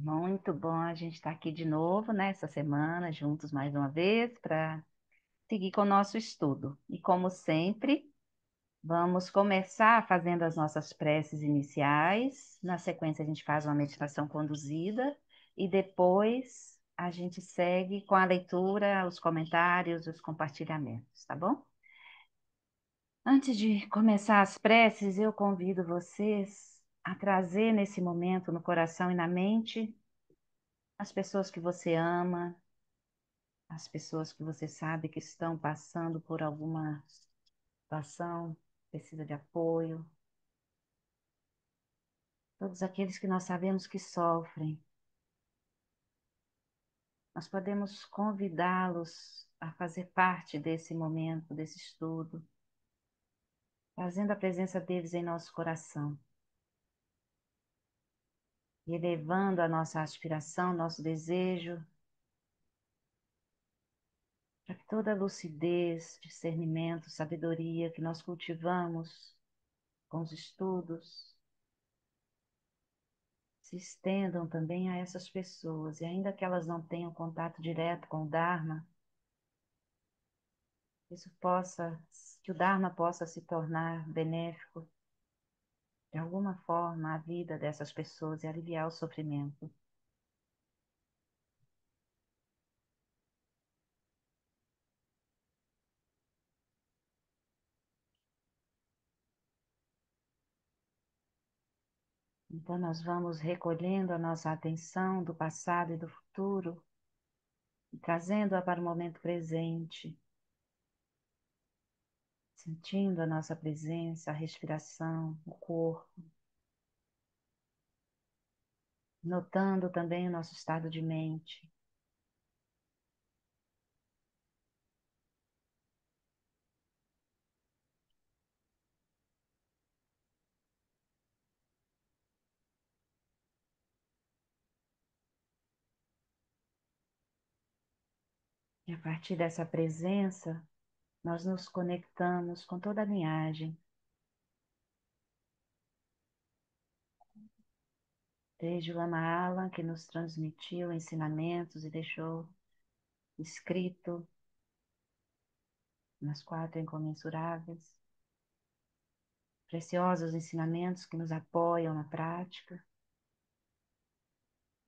Muito bom a gente estar aqui de novo, né, essa semana, juntos mais uma vez, para seguir com o nosso estudo. E como sempre, vamos começar fazendo as nossas preces iniciais. Na sequência, a gente faz uma meditação conduzida e depois a gente segue com a leitura, os comentários, os compartilhamentos, tá bom? Antes de começar as preces, eu convido vocês a trazer nesse momento no coração e na mente as pessoas que você ama, as pessoas que você sabe que estão passando por alguma situação, precisa de apoio, todos aqueles que nós sabemos que sofrem. Nós podemos convidá-los a fazer parte desse momento, desse estudo, trazendo a presença deles em nosso coração e elevando a nossa aspiração, nosso desejo, para que toda a lucidez, discernimento, sabedoria que nós cultivamos com os estudos se estendam também a essas pessoas, e ainda que elas não tenham contato direto com o Dharma, que o Dharma possa se tornar benéfico de alguma forma à vida dessas pessoas e aliviar o sofrimento. Então nós vamos recolhendo a nossa atenção do passado e do futuro e trazendo-a para o momento presente, sentindo a nossa presença, a respiração, o corpo, notando também o nosso estado de mente. E a partir dessa presença, nós nos conectamos com toda a linhagem, desde o Lama Alam, que nos transmitiu ensinamentos e deixou escrito nas quatro incomensuráveis, preciosos ensinamentos que nos apoiam na prática,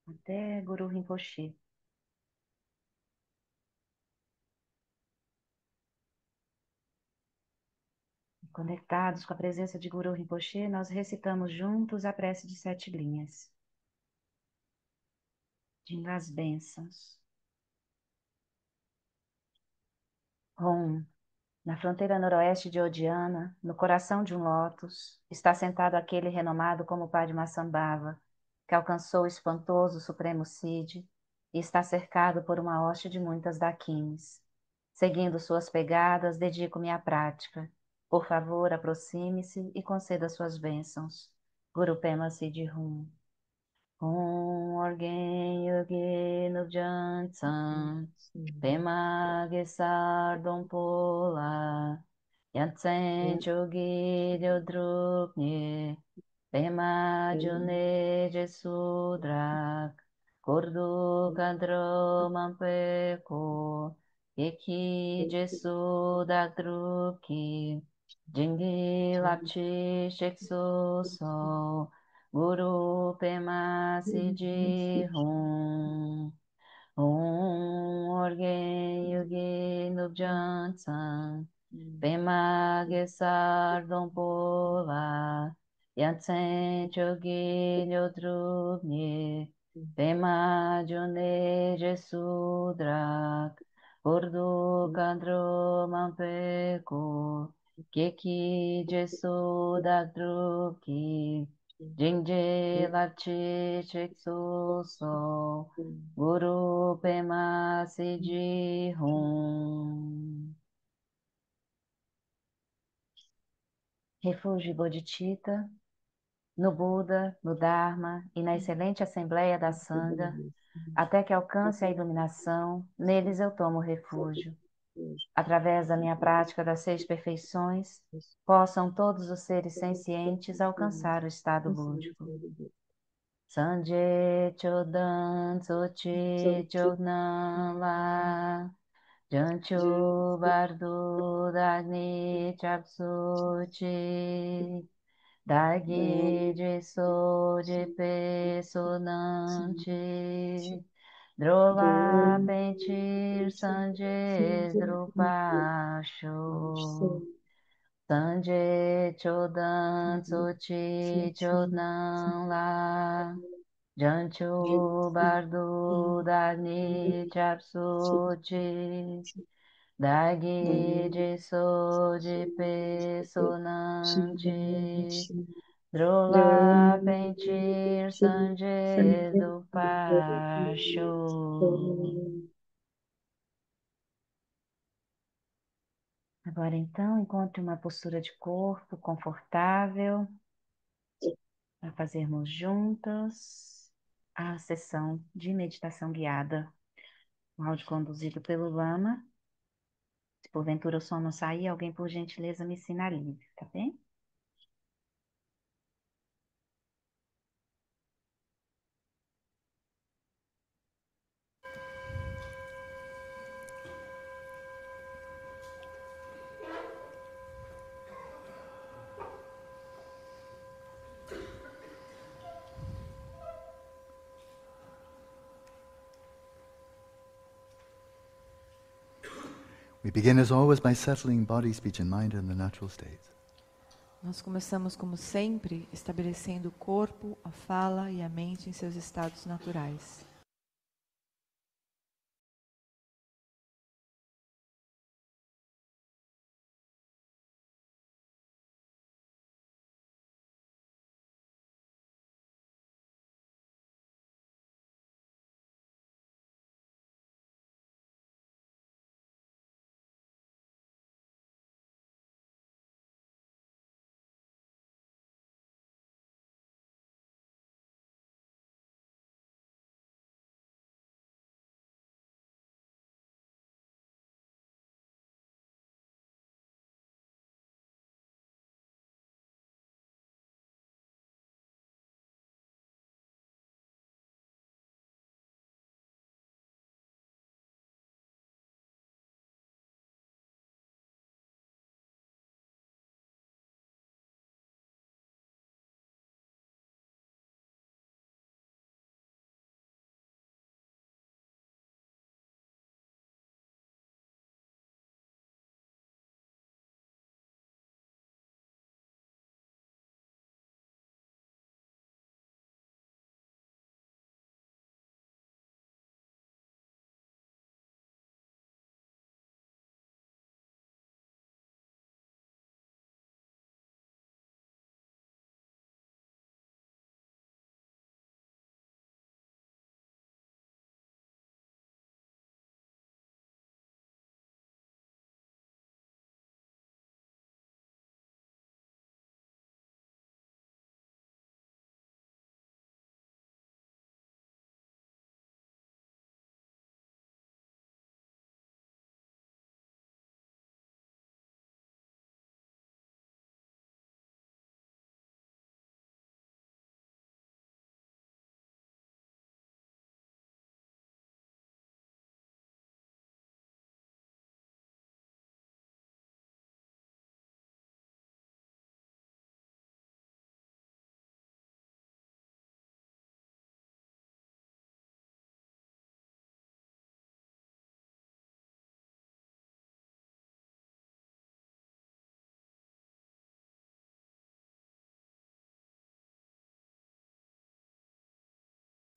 até Guru Rinpoche. Conectados com a presença de Guru Rinpoche, nós recitamos juntos a prece de 7 linhas, pedindo as bênçãos. Om. Na fronteira noroeste de Odiana, no coração de um lótus, está sentado aquele renomado como Padmasambhava, que alcançou o espantoso Supremo Cid e está cercado por uma hoste de muitas dakinis. Seguindo suas pegadas, dedico-me à prática. Por favor, aproxime-se e conceda suas bênçãos. Guru Pema Siddhi Hum. Om Orgen Yogi Nubjan Pema Gesar Dompola Yatsen Chogi Drupni Pema June Jesudrak Kordu Kadro Mampeko Eki Jesudak Drupki Jingi Lapchi Sheksu So Guru Pema Siji Hum Om Orgen Yogi Nubjan San Pema Gesar Dompola Yatsen Chogi Nyodrupni Pema June Jesudrak Urdu Kandro Mampeko Keki Jesudak Drupki Jingje Lapchi Chekso So Guru Pema Siji Hum. Refúgio Bodhicitta, no Buda, no Dharma e na excelente Assembleia da Sangha, até que alcance a iluminação, neles eu tomo refúgio. Através da minha prática das 6 perfeições, possam todos os seres sencientes alcançar o estado búdico. Sanje Chodan Sochi Chodan La Jancho Bardo Dagni Chapsuchi Dagi Jiso Jipe Sonanchi Drova Pentir Sanje Drupasho Sanje Chodan Sochi Chodan La Jancho Bardo Dagni Chapsuchi Dagi Jiso Jipe Sonanchi Drola Pentir Sanje do Pacho. Agora então, encontre uma postura de corpo confortável para fazermos juntos a sessão de meditação guiada. Um áudio conduzido pelo Lama. Se porventura o som não sair, alguém por gentileza me sinalize, tá bem? We begin as always by settling body, speech and mind in the natural state. Nós começamos, como sempre, estabelecendo o corpo, a fala e a mente em seus estados naturais.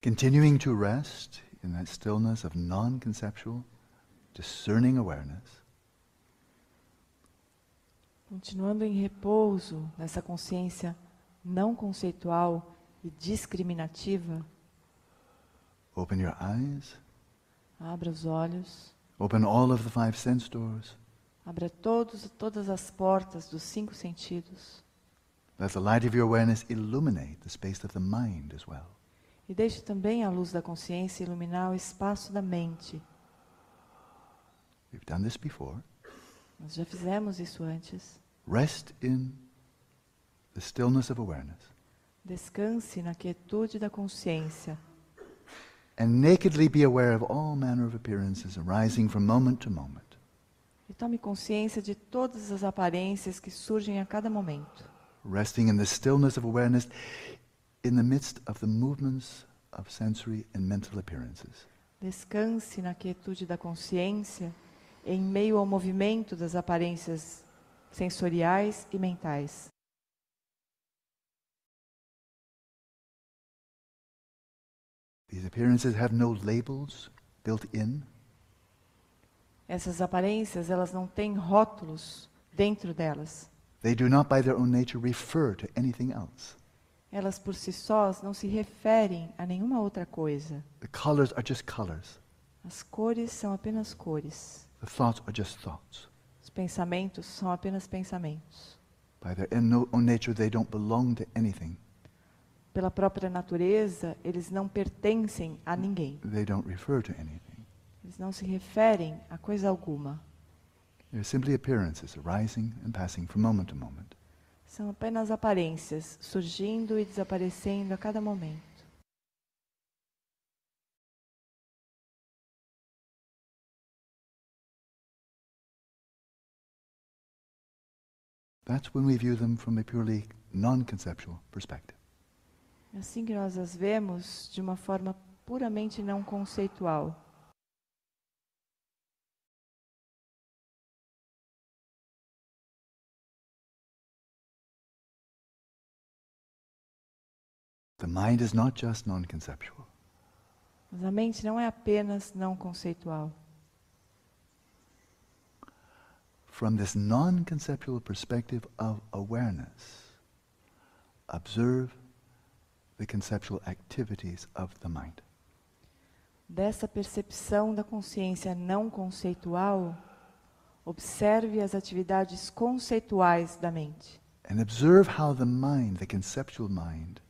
Continuing to rest in that stillness of non-conceptual, discerning awareness. Continuando em repouso, nessa consciência não conceitual e discriminativa, Open your eyes. abra os olhos, Open all of the 5 sense doors. abra todas as portas dos 5 sentidos Let the light of your awareness illuminate the space of the mind as well. e deixe também a luz da consciência iluminar o espaço da mente. We've done this before. Nós já fizemos isso antes. Rest in the stillness of awareness. Descanse na quietude da consciência and nakedly be aware of all manner of appearances arising from moment to moment. e tome consciência de todas as aparências que surgem a cada momento, Resting in the stillness of awareness in the midst of the movements of sensory and mental appearances. Descanse na quietude da consciência em meio ao movimento das aparências sensoriais e mentais. These appearances have no labels built in. Essas aparências, elas não têm rótulos dentro delas. They do not by their own nature refer to anything else. Elas por si sós não se referem a nenhuma outra coisa. The colors are just colors. As cores são apenas cores. The thoughts are just thoughts. Os pensamentos são apenas pensamentos. By their own nature, they don't belong to anything. Pela própria natureza, eles não pertencem a ninguém. They don't refer to anything. Eles não se referem a coisa alguma. They're simply appearances arising and passing from moment to moment. São apenas aparências, surgindo e desaparecendo a cada momento. That's when we view them from a purely non-conceptual perspective. É assim que nós as vemos de uma forma puramente não conceitual. The mind is not just non-conceptual. Mas a mente não é apenas não conceitual. From this non-conceptual perspective of awareness, observe the conceptual activities of the mind. Dessa percepção da consciência não conceitual, observe as atividades conceituais da mente. And observe how the mind, the conceptual mind,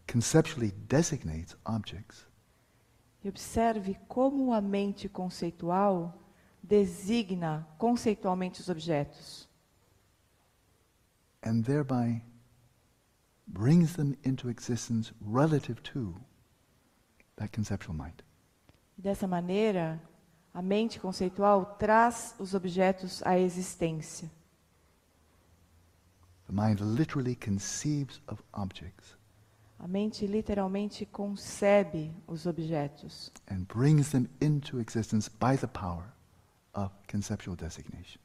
conceptually designates objects. E observe como a mente conceitual designa conceitualmente os objetos. And thereby brings them into existence relative to that conceptual mind. E dessa maneira, a mente conceitual traz os objetos à existência. The mind literally conceives of objects A mente literalmente concebe os objetos and brings them into existence by the power of conceptual designation.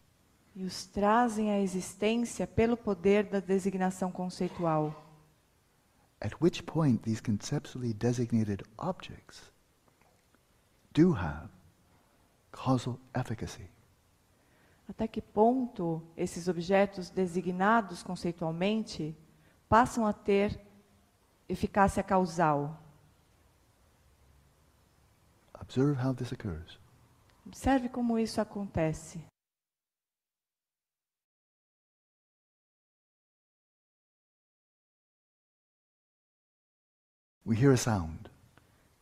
e os trazem à existência pelo poder da designação conceitual. At which point these conceptually designated objects do have causal efficacy. Até que ponto esses objetos designados conceitualmente passam a ter eficácia causal? Observe how this occurs. Observe como isso acontece. We hear a sound,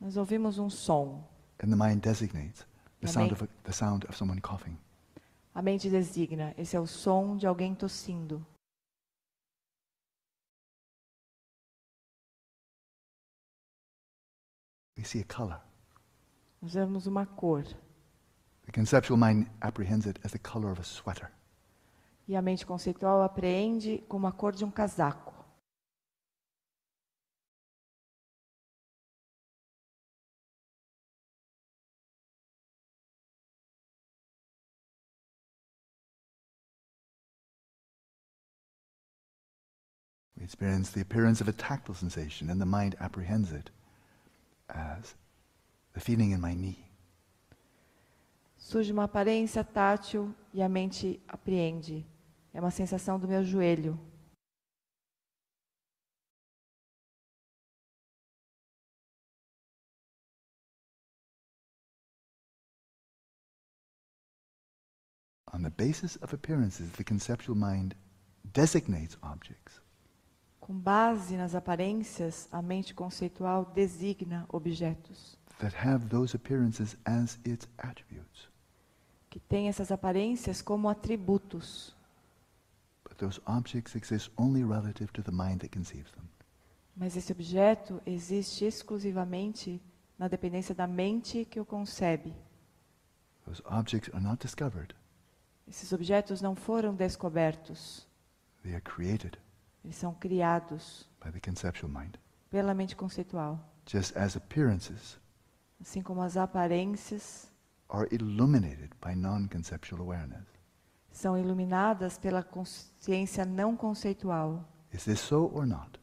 Nós ouvimos um som. and the mind designates the Amém. sound of someone coughing. A mente designa, esse é o som de alguém tossindo. We see a color. Nós vemos uma cor. The conceptual mind apprehends it as the color of a sweater. E a mente conceitual apreende como a cor de um casaco. We experience the appearance of a tactile sensation, and the mind apprehends it as the feeling in my knee. Surge uma aparência tátil e a mente apreende. É uma sensação do meu joelho. On the basis of appearances, the conceptual mind designates objects. Com base nas aparências, a mente conceitual designa objetos That have those appearances as its attributes. que têm essas aparências como atributos. But those objects exist only relative to the mind that conceives them. Mas esse objeto existe exclusivamente na dependência da mente que o concebe. Those objects are not discovered. Esses objetos não foram descobertos. They are created Eles são criados by the conceptual mind. pela mente conceitual. Just as appearances Assim como as aparências are illuminated by non-conceptual awareness. são iluminadas pela consciência não conceitual. Is this so or not?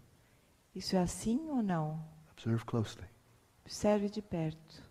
Isso é assim ou não? Observe closely. Observe de perto.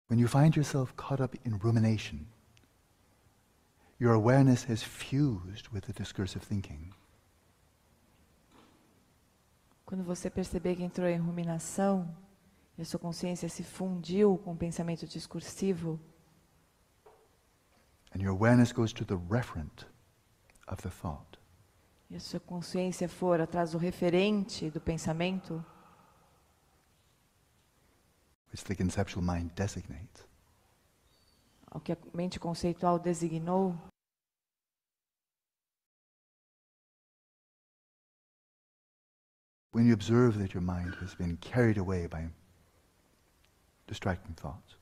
When you find yourself caught up in rumination, your awareness has fused with the discursive thinking. Quando você perceber que entrou em ruminação e a sua consciência se fundiu com o pensamento discursivo, And your awareness goes to the referent of the thought. e a sua consciência for atrás do referente do pensamento, Which the conceptual mind designates. ao que a mente conceitual designou, When you observe that your mind has been carried away by distracting thoughts,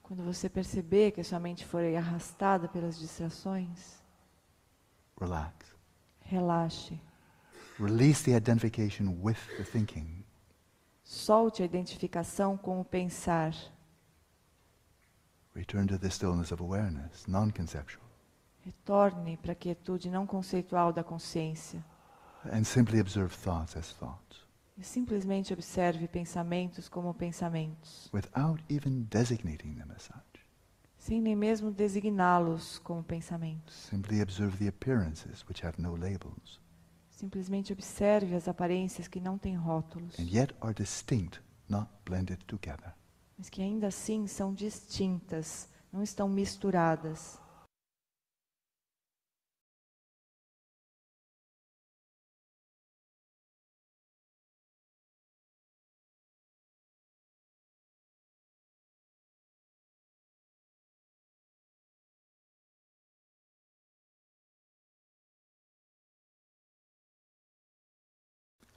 quando você perceber que a sua mente for arrastada pelas distrações, relax. relaxe. Release the identification with the thinking. Solte a identificação com o pensar. Return to the stillness of awareness, non-conceptual. Retorne para a quietude não conceitual da consciência. And simply observe thoughts as thoughts, E simplesmente observe pensamentos como pensamentos, without even designating them as such. sem nem mesmo designá-los como pensamentos. Simply observe the appearances which have no labels, Simplesmente observe as aparências que não têm rótulos, and yet are distinct, not blended together. mas que ainda assim são distintas, não estão misturadas.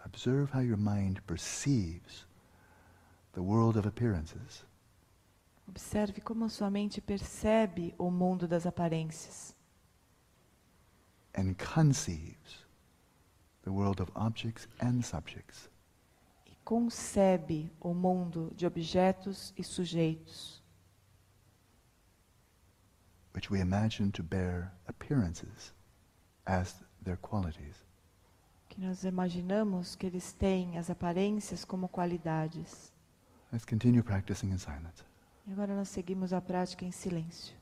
Observe how your mind perceives the world of appearances, Observe como a sua mente percebe o mundo das aparências and conceives the world of objects and subjects, e concebe o mundo de objetos e sujeitos, which we imagine to bear appearances as their qualities. que nós imaginamos que eles têm as aparências como qualidades. Let's continue practicing in silence. E agora nós seguimos a prática em silêncio.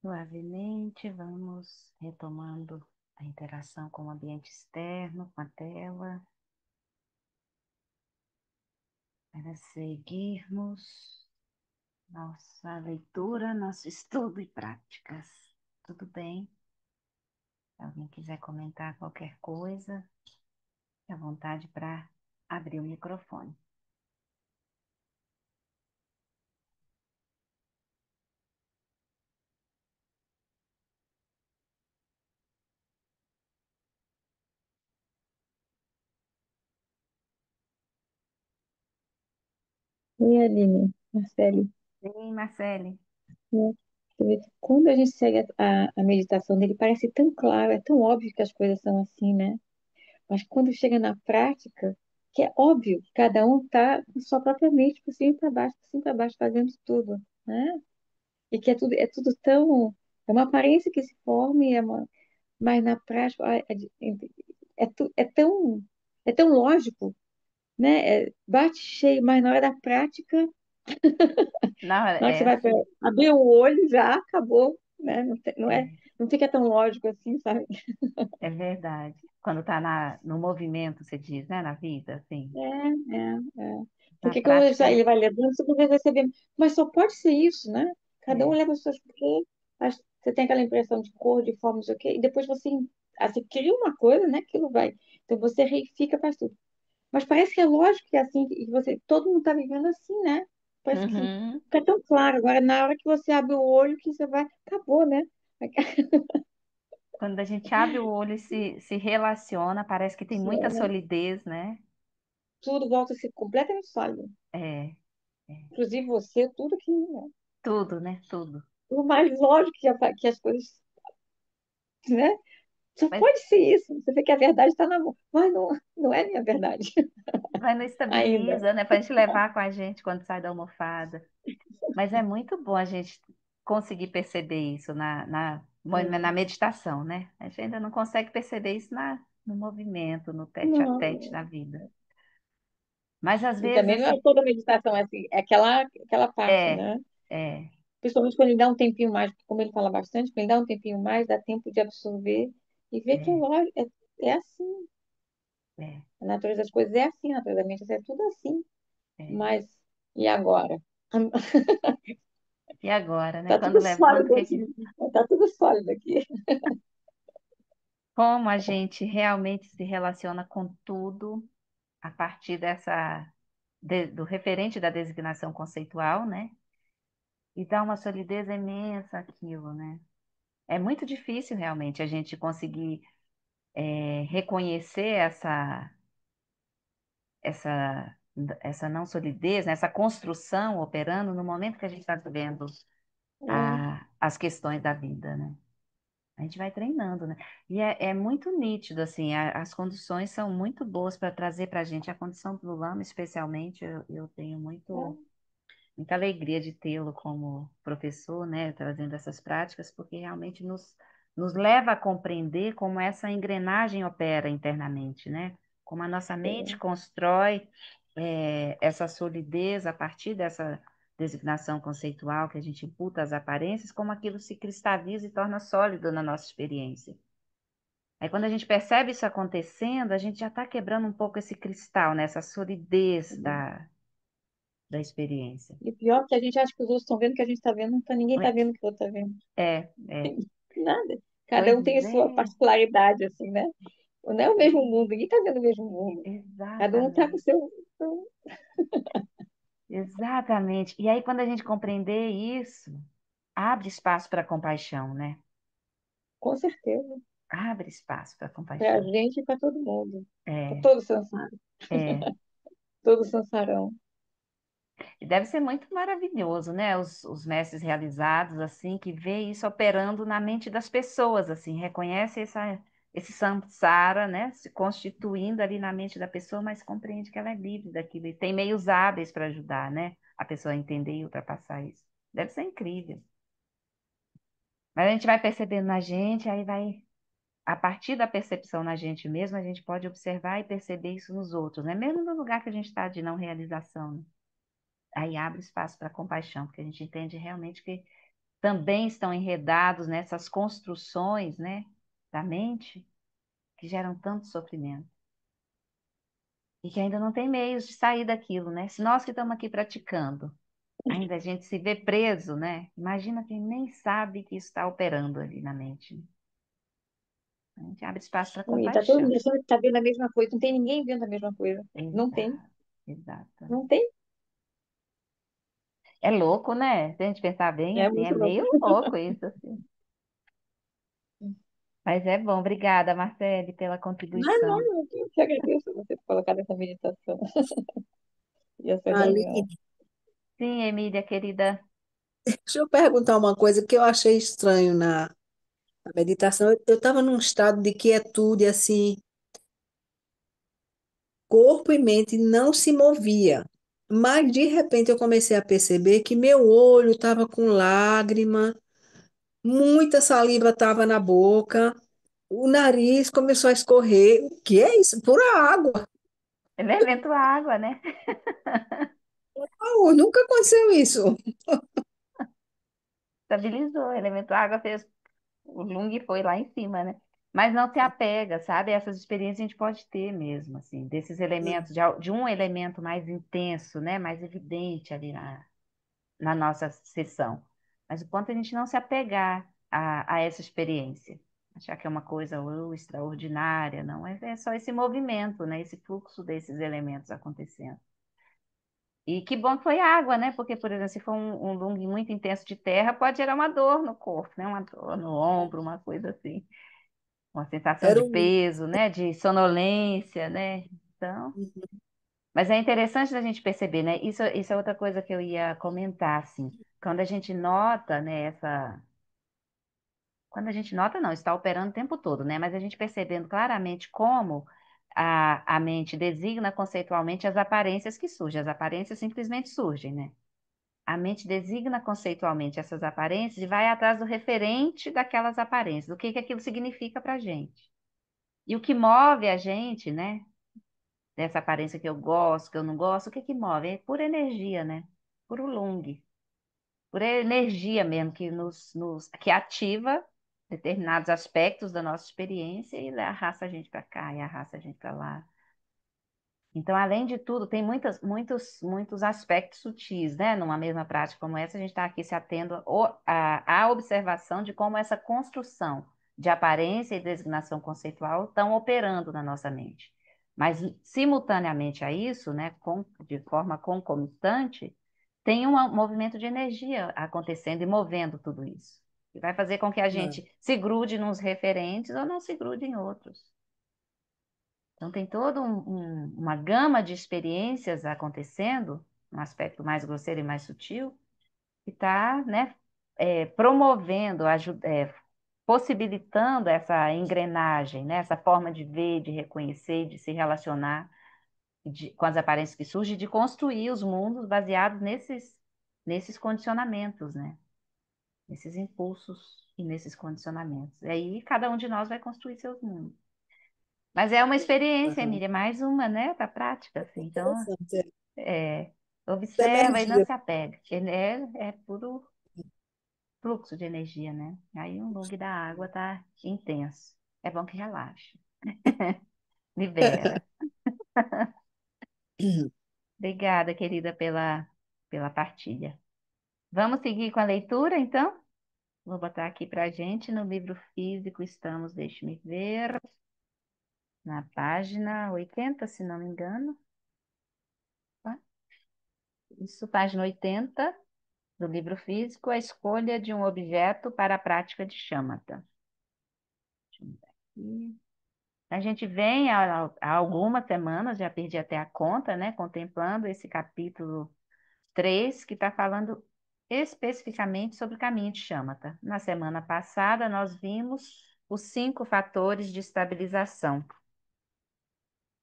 Suavemente, vamos retomando a interação com o ambiente externo, com a tela, para seguirmos nossa leitura, nosso estudo e práticas. Tudo bem? Se alguém quiser comentar qualquer coisa, fique à vontade para abrir o microfone. E Aline, Marcele, Sim, Marcele. né? Você vê que quando a gente segue a meditação dele, parece tão claro, é tão óbvio que as coisas são assim, né? Mas quando chega na prática, que é óbvio que cada um está com sua própria mente, por cima para baixo, fazendo tudo, né? E que é tudo tão. É uma aparência que se forma, mas na prática é tão lógico, né? Bate cheio, mas na hora da prática. Não, Na hora que você é vai assim, abrir o olho, já acabou, né? é, Não fica tão lógico assim, sabe? é verdade. Quando está no movimento, você diz, né, na vida, assim, É. na Porque como prática, ele vai levando, você vai perceber, mas só pode ser isso, né? Cada um é. leva as suas porque você tem aquela impressão de cor, de forma, não sei o quê, e depois você cria uma coisa, né? Aquilo vai. Então você reifica, faz tudo. Mas parece que é lógico que é assim, e todo mundo está vivendo assim, né? Parece que Uhum. fica tão claro. Agora, na hora que você abre o olho, que você vai, acabou, né? Quando a gente abre o olho e se relaciona, parece que tem muita solidez, né? Tudo volta a ser completamente sólido. É, é. Inclusive você, tudo que, né? Tudo, né? Tudo. O mais lógico que as coisas, né? Só Mas pode ser isso. Você vê que a verdade está na mão. Mas não é minha verdade vai não ainda. estabiliza, né? Pra gente levar com a gente quando sai da almofada. Mas é muito bom a gente conseguir perceber isso na Hum. meditação, né? A gente ainda não consegue perceber isso no movimento, no tete a tete Não. na vida. Mas às E vezes, também não é assim, toda meditação, é assim, é aquela parte, é, né? é, Principalmente quando ele dá um tempinho mais, como ele fala bastante, quando ele dá um tempinho mais, dá tempo de absorver e ver que é é, lógico, é assim. é, A natureza das coisas é assim, a natureza da mente é tudo assim. é. Mas, e agora? E agora, né? Tá Quando tudo levanta, o sólido que aqui. Tá tudo sólido aqui. como a gente realmente se relaciona com tudo a partir do referente da designação conceitual, né? E dá uma solidez imensa aquilo, né? É muito difícil realmente a gente conseguir reconhecer essa, essa não solidez, né? Essa construção operando no momento que a gente está vivendo É, as questões da vida, né? A gente vai treinando, né? E é muito nítido, assim, as condições são muito boas para trazer para a gente. A condição do Lama, especialmente, eu tenho muita alegria de tê-lo como professor, né? Trazendo essas práticas, porque realmente nos leva a compreender como essa engrenagem opera internamente, né? Como a nossa mente é, constrói essa solidez a partir dessa designação conceitual que a gente imputa às aparências, como aquilo se cristaliza e torna sólido na nossa experiência. Aí, quando a gente percebe isso acontecendo, a gente já está quebrando um pouco esse cristal, né? Essa solidez é. da experiência. E pior que a gente acha que os outros estão vendo o que a gente está vendo, ninguém está vendo o que o outro está vendo. É. Nada. Cada Pois um tem a sua é, particularidade, assim, né? Não é o mesmo mundo, ninguém está vendo o mesmo mundo. Cada um está com o exatamente, seu. exatamente. E aí, quando a gente compreender isso, abre espaço para compaixão, né? Com certeza. Abre espaço para Para a compaixão. gente e para todo mundo. Para É, todo sansaro. é. Todo sansarão. E deve ser muito maravilhoso, né? Os mestres realizados, assim, que vê isso operando na mente das pessoas, assim, reconhece esse samsara, né? Se constituindo ali na mente da pessoa, mas compreende que ela é livre daquilo e tem meios hábeis para ajudar, né? A pessoa a entender e ultrapassar isso. Deve ser incrível. Mas a gente vai percebendo na gente, aí vai, a partir da percepção na gente mesmo, a gente pode observar e perceber isso nos outros, né? Mesmo no lugar que a gente está de não realização, né? Aí abre espaço para compaixão, porque a gente entende realmente que também estão enredados nessas construções, né, da mente que geram tanto sofrimento e que ainda não tem meios de sair daquilo, né? Se nós que estamos aqui praticando, ainda a gente se vê preso, né? Imagina quem nem sabe que isso está operando ali na mente, né? A gente abre espaço para E tá todo compaixão. mundo achando que tá vendo a mesma coisa. Não tem ninguém vendo a mesma coisa. Não tem, Exato, exato. não tem. É louco, né? Se a gente pensar bem, É assim, é muito louco. meio louco isso, assim. Mas é bom. Obrigada, Marcele, pela Não, contribuição. eu te agradeço você ter colocado essa meditação e essa reunião. Aline, Sim, Emília, querida. deixa eu perguntar uma coisa que eu achei estranho na meditação. Eu estava num estado de quietude, assim, corpo e mente não se movia. Mas de repente eu comecei a perceber que meu olho estava com lágrima, muita saliva estava na boca, o nariz começou a escorrer. O que é isso? Pura água. Elemento água, né? Nunca aconteceu isso. Estabilizou. Elemento água fez. O Lung foi lá em cima, né? Mas não se apega, sabe? Essas experiências a gente pode ter mesmo, assim, desses elementos, de um elemento mais intenso, né? Mais evidente ali na nossa sessão. Mas o ponto é a gente não se apegar a essa experiência. Achar que é uma coisa extraordinária, não. É só esse movimento, né? Esse fluxo desses elementos acontecendo. E que bom que foi água, né? Porque, por exemplo, se for um Lung muito intenso de terra, pode gerar uma dor no corpo, né? Uma dor no ombro, uma coisa assim. Uma sensação de Era um. peso, né? De sonolência, né? Então, mas é interessante a gente perceber, né? Isso é outra coisa que eu ia comentar, assim. Quando a gente nota, né, quando a gente nota, não, está operando o tempo todo, né? Mas a gente percebendo claramente como a mente designa conceitualmente as aparências que surgem. As aparências simplesmente surgem, né? A mente designa conceitualmente essas aparências e vai atrás do referente daquelas aparências, do que aquilo significa para a gente. E o que move a gente, né? Dessa aparência que eu gosto, que eu não gosto, o que que move? É pura energia, né? Puro lung, pura energia mesmo que ativa determinados aspectos da nossa experiência e arrasta a gente para cá e arrasta a gente para lá. Então, além de tudo, tem muitos aspectos sutis, né? Numa mesma prática como essa, a gente está aqui se atendo à observação de como essa construção de aparência e designação conceitual estão operando na nossa mente. Mas, simultaneamente a isso, né, de forma concomitante, tem um movimento de energia acontecendo e movendo tudo isso. Que vai fazer com que a Ah, gente se grude nos referentes ou não se grude em outros. Então, tem toda uma gama de experiências acontecendo, um aspecto mais grosseiro e mais sutil, que está, né, promovendo, possibilitando essa engrenagem, né, essa forma de ver, de reconhecer, de se relacionar com as aparências que surgem, de construir os mundos baseados nesses condicionamentos, né, nesses impulsos e nesses condicionamentos. E aí, cada um de nós vai construir seus mundos. Mas é uma experiência, aham. Emília, mais uma, né, da prática, assim. Então, Interessante. é, É observa e não energia. se apega, porque é puro fluxo de energia, né? Aí o lung da água tá intenso. É bom que relaxa, libera. Obrigada, querida, pela partilha. Vamos seguir com a leitura, então? Vou botar aqui pra gente no livro físico, estamos, deixe-me ver, na página 80, se não me engano. Tá? Isso, página 80. Do livro físico, a escolha de um objeto para a prática de shamatha. Deixa eu mudar aqui. A gente vem há algumas semanas, já perdi até a conta, né, contemplando esse capítulo 3 que está falando especificamente sobre o caminho de shamatha. Na semana passada, nós vimos os 5 fatores de estabilização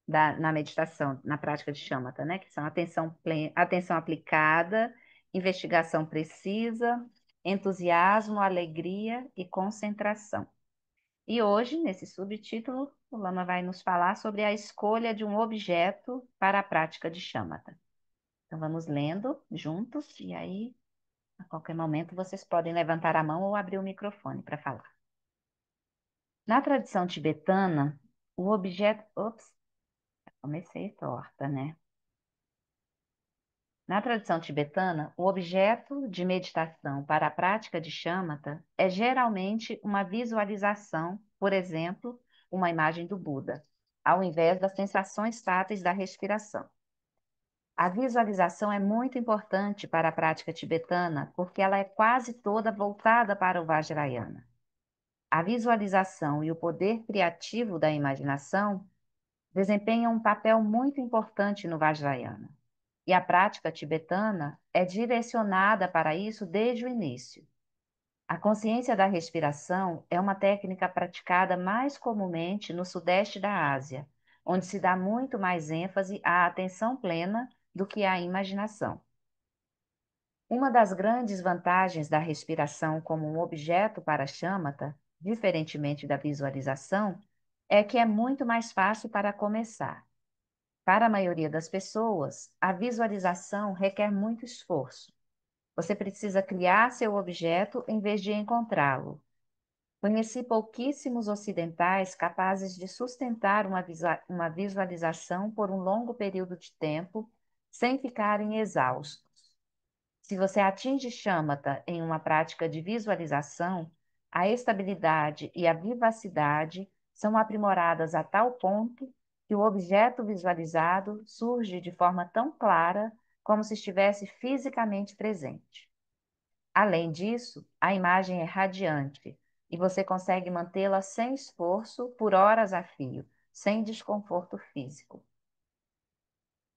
na meditação, na prática de shamatha, né? Que são atenção aplicada, investigação precisa, entusiasmo, alegria e concentração. E hoje, nesse subtítulo, o Lama vai nos falar sobre a escolha de um objeto para a prática de shamatha. Então, vamos lendo juntos e aí qualquer momento vocês podem levantar a mão ou abrir o microfone para falar. Na tradição tibetana, o objeto. Ops, comecei torta, né? Na tradição tibetana, o objeto de meditação para a prática de shamatha é geralmente uma visualização, por exemplo, uma imagem do Buda, ao invés das sensações táteis da respiração. A visualização é muito importante para a prática tibetana porque ela é quase toda voltada para o Vajrayana. A visualização e o poder criativo da imaginação desempenham um papel muito importante no Vajrayana. E a prática tibetana é direcionada para isso desde o início. A consciência da respiração é uma técnica praticada mais comumente no sudeste da Ásia, onde se dá muito mais ênfase à atenção plena do que à imaginação. Uma das grandes vantagens da respiração como um objeto para shamatha, diferentemente da visualização, é que é muito mais fácil para começar. Para a maioria das pessoas, a visualização requer muito esforço. Você precisa criar seu objeto em vez de encontrá-lo. Conheci pouquíssimos ocidentais capazes de sustentar uma visualização por um longo período de tempo sem ficarem exaustos. Se você atinge shamatha em uma prática de visualização, a estabilidade e a vivacidade são aprimoradas a tal ponto que o objeto visualizado surge de forma tão clara como se estivesse fisicamente presente. Além disso, a imagem é radiante e você consegue mantê-la sem esforço por horas a fio, sem desconforto físico.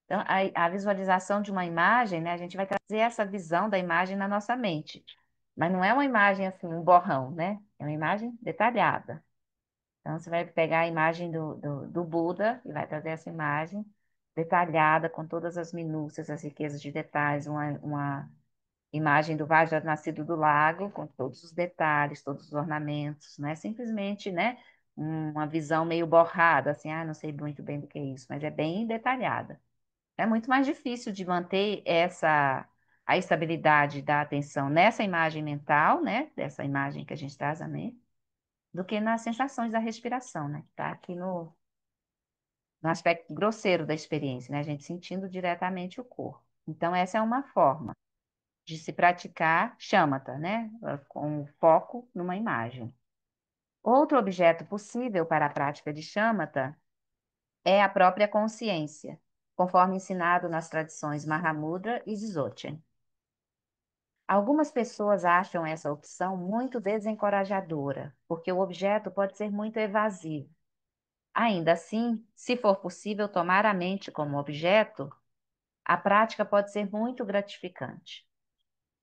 Então, a visualização de uma imagem, né, a gente vai trazer essa visão da imagem na nossa mente. Mas não é uma imagem assim, um borrão, né? É uma imagem detalhada. Então, você vai pegar a imagem do Buda e vai trazer essa imagem detalhada, com todas as minúcias, as riquezas de detalhes, uma imagem do Vajra nascido do lago, com todos os detalhes, todos os ornamentos, não é simplesmente, né, uma visão meio borrada, assim, não sei muito bem do que é isso, mas é bem detalhada. É muito mais difícil de manter a estabilidade da atenção nessa imagem mental, né, dessa imagem que a gente traz à mente, do que nas sensações da respiração, né, que está aqui no aspecto grosseiro da experiência, né, a gente sentindo diretamente o corpo. Então, essa é uma forma de se praticar shamatha, né, com foco numa imagem. Outro objeto possível para a prática de shamatha é a própria consciência, conforme ensinado nas tradições Mahamudra e Dzogchen. Algumas pessoas acham essa opção muito desencorajadora, porque o objeto pode ser muito evasivo. Ainda assim, se for possível tomar a mente como objeto, a prática pode ser muito gratificante.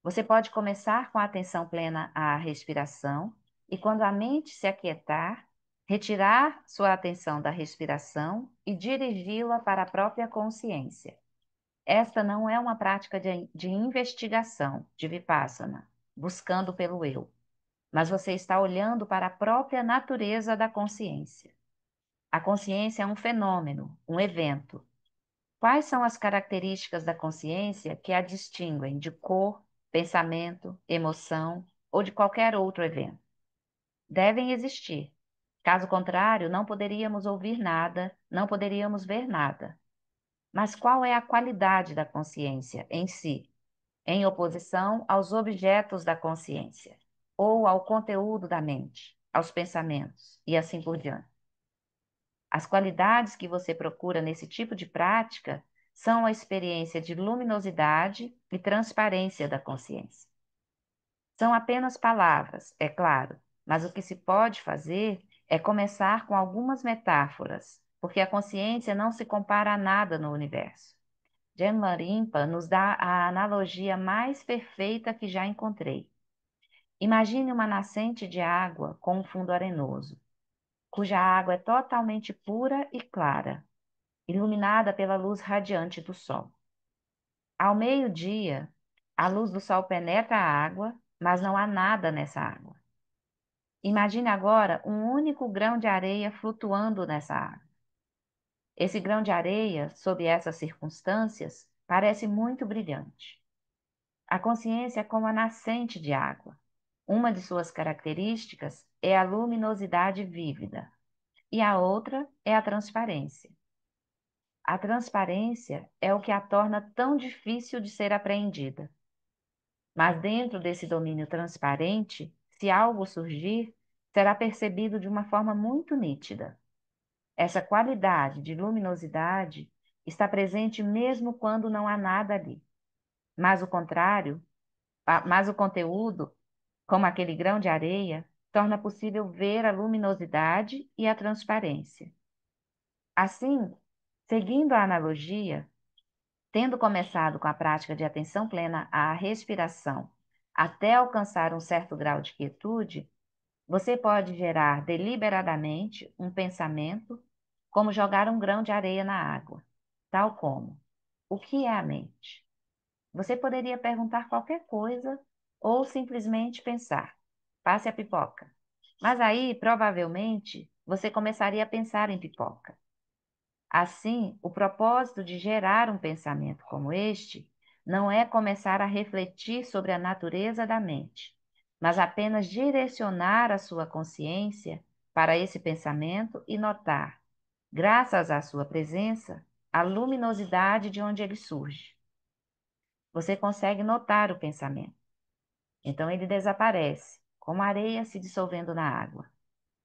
Você pode começar com a atenção plena à respiração e, quando a mente se aquietar, retirar sua atenção da respiração e dirigi-la para a própria consciência. Esta não é uma prática de investigação, de vipassana, buscando pelo eu, mas você está olhando para a própria natureza da consciência. A consciência é um fenômeno, um evento. Quais são as características da consciência que a distinguem de cor, pensamento, emoção ou de qualquer outro evento? Devem existir. Caso contrário, não poderíamos ouvir nada, não poderíamos ver nada. Mas qual é a qualidade da consciência em si, em oposição aos objetos da consciência, ou ao conteúdo da mente, aos pensamentos e assim por diante? As qualidades que você procura nesse tipo de prática são a experiência de luminosidade e transparência da consciência. São apenas palavras, é claro, mas o que se pode fazer é começar com algumas metáforas, porque a consciência não se compara a nada no universo. Rimpa nos dá a analogia mais perfeita que já encontrei. Imagine uma nascente de água com um fundo arenoso, cuja água é totalmente pura e clara, iluminada pela luz radiante do sol. Ao meio-dia, a luz do sol penetra a água, mas não há nada nessa água. Imagine agora um único grão de areia flutuando nessa água. Esse grão de areia, sob essas circunstâncias, parece muito brilhante. A consciência é como a nascente de água. Uma de suas características é a luminosidade vívida e a outra é a transparência. A transparência é o que a torna tão difícil de ser apreendida. Mas dentro desse domínio transparente, se algo surgir, será percebido de uma forma muito nítida. Essa qualidade de luminosidade está presente mesmo quando não há nada ali. Mas o contrário, mas o conteúdo, como aquele grão de areia, torna possível ver a luminosidade e a transparência. Assim, seguindo a analogia, tendo começado com a prática de atenção plena à respiração, até alcançar um certo grau de quietude, você pode gerar deliberadamente um pensamento, como jogar um grão de areia na água, tal como: o que é a mente? Você poderia perguntar qualquer coisa ou simplesmente pensar: passe a pipoca. Mas aí, provavelmente, você começaria a pensar em pipoca. Assim, o propósito de gerar um pensamento como este não é começar a refletir sobre a natureza da mente, mas apenas direcionar a sua consciência para esse pensamento e notar, graças à sua presença, a luminosidade de onde ele surge. Você consegue notar o pensamento. Então ele desaparece, como a areia se dissolvendo na água.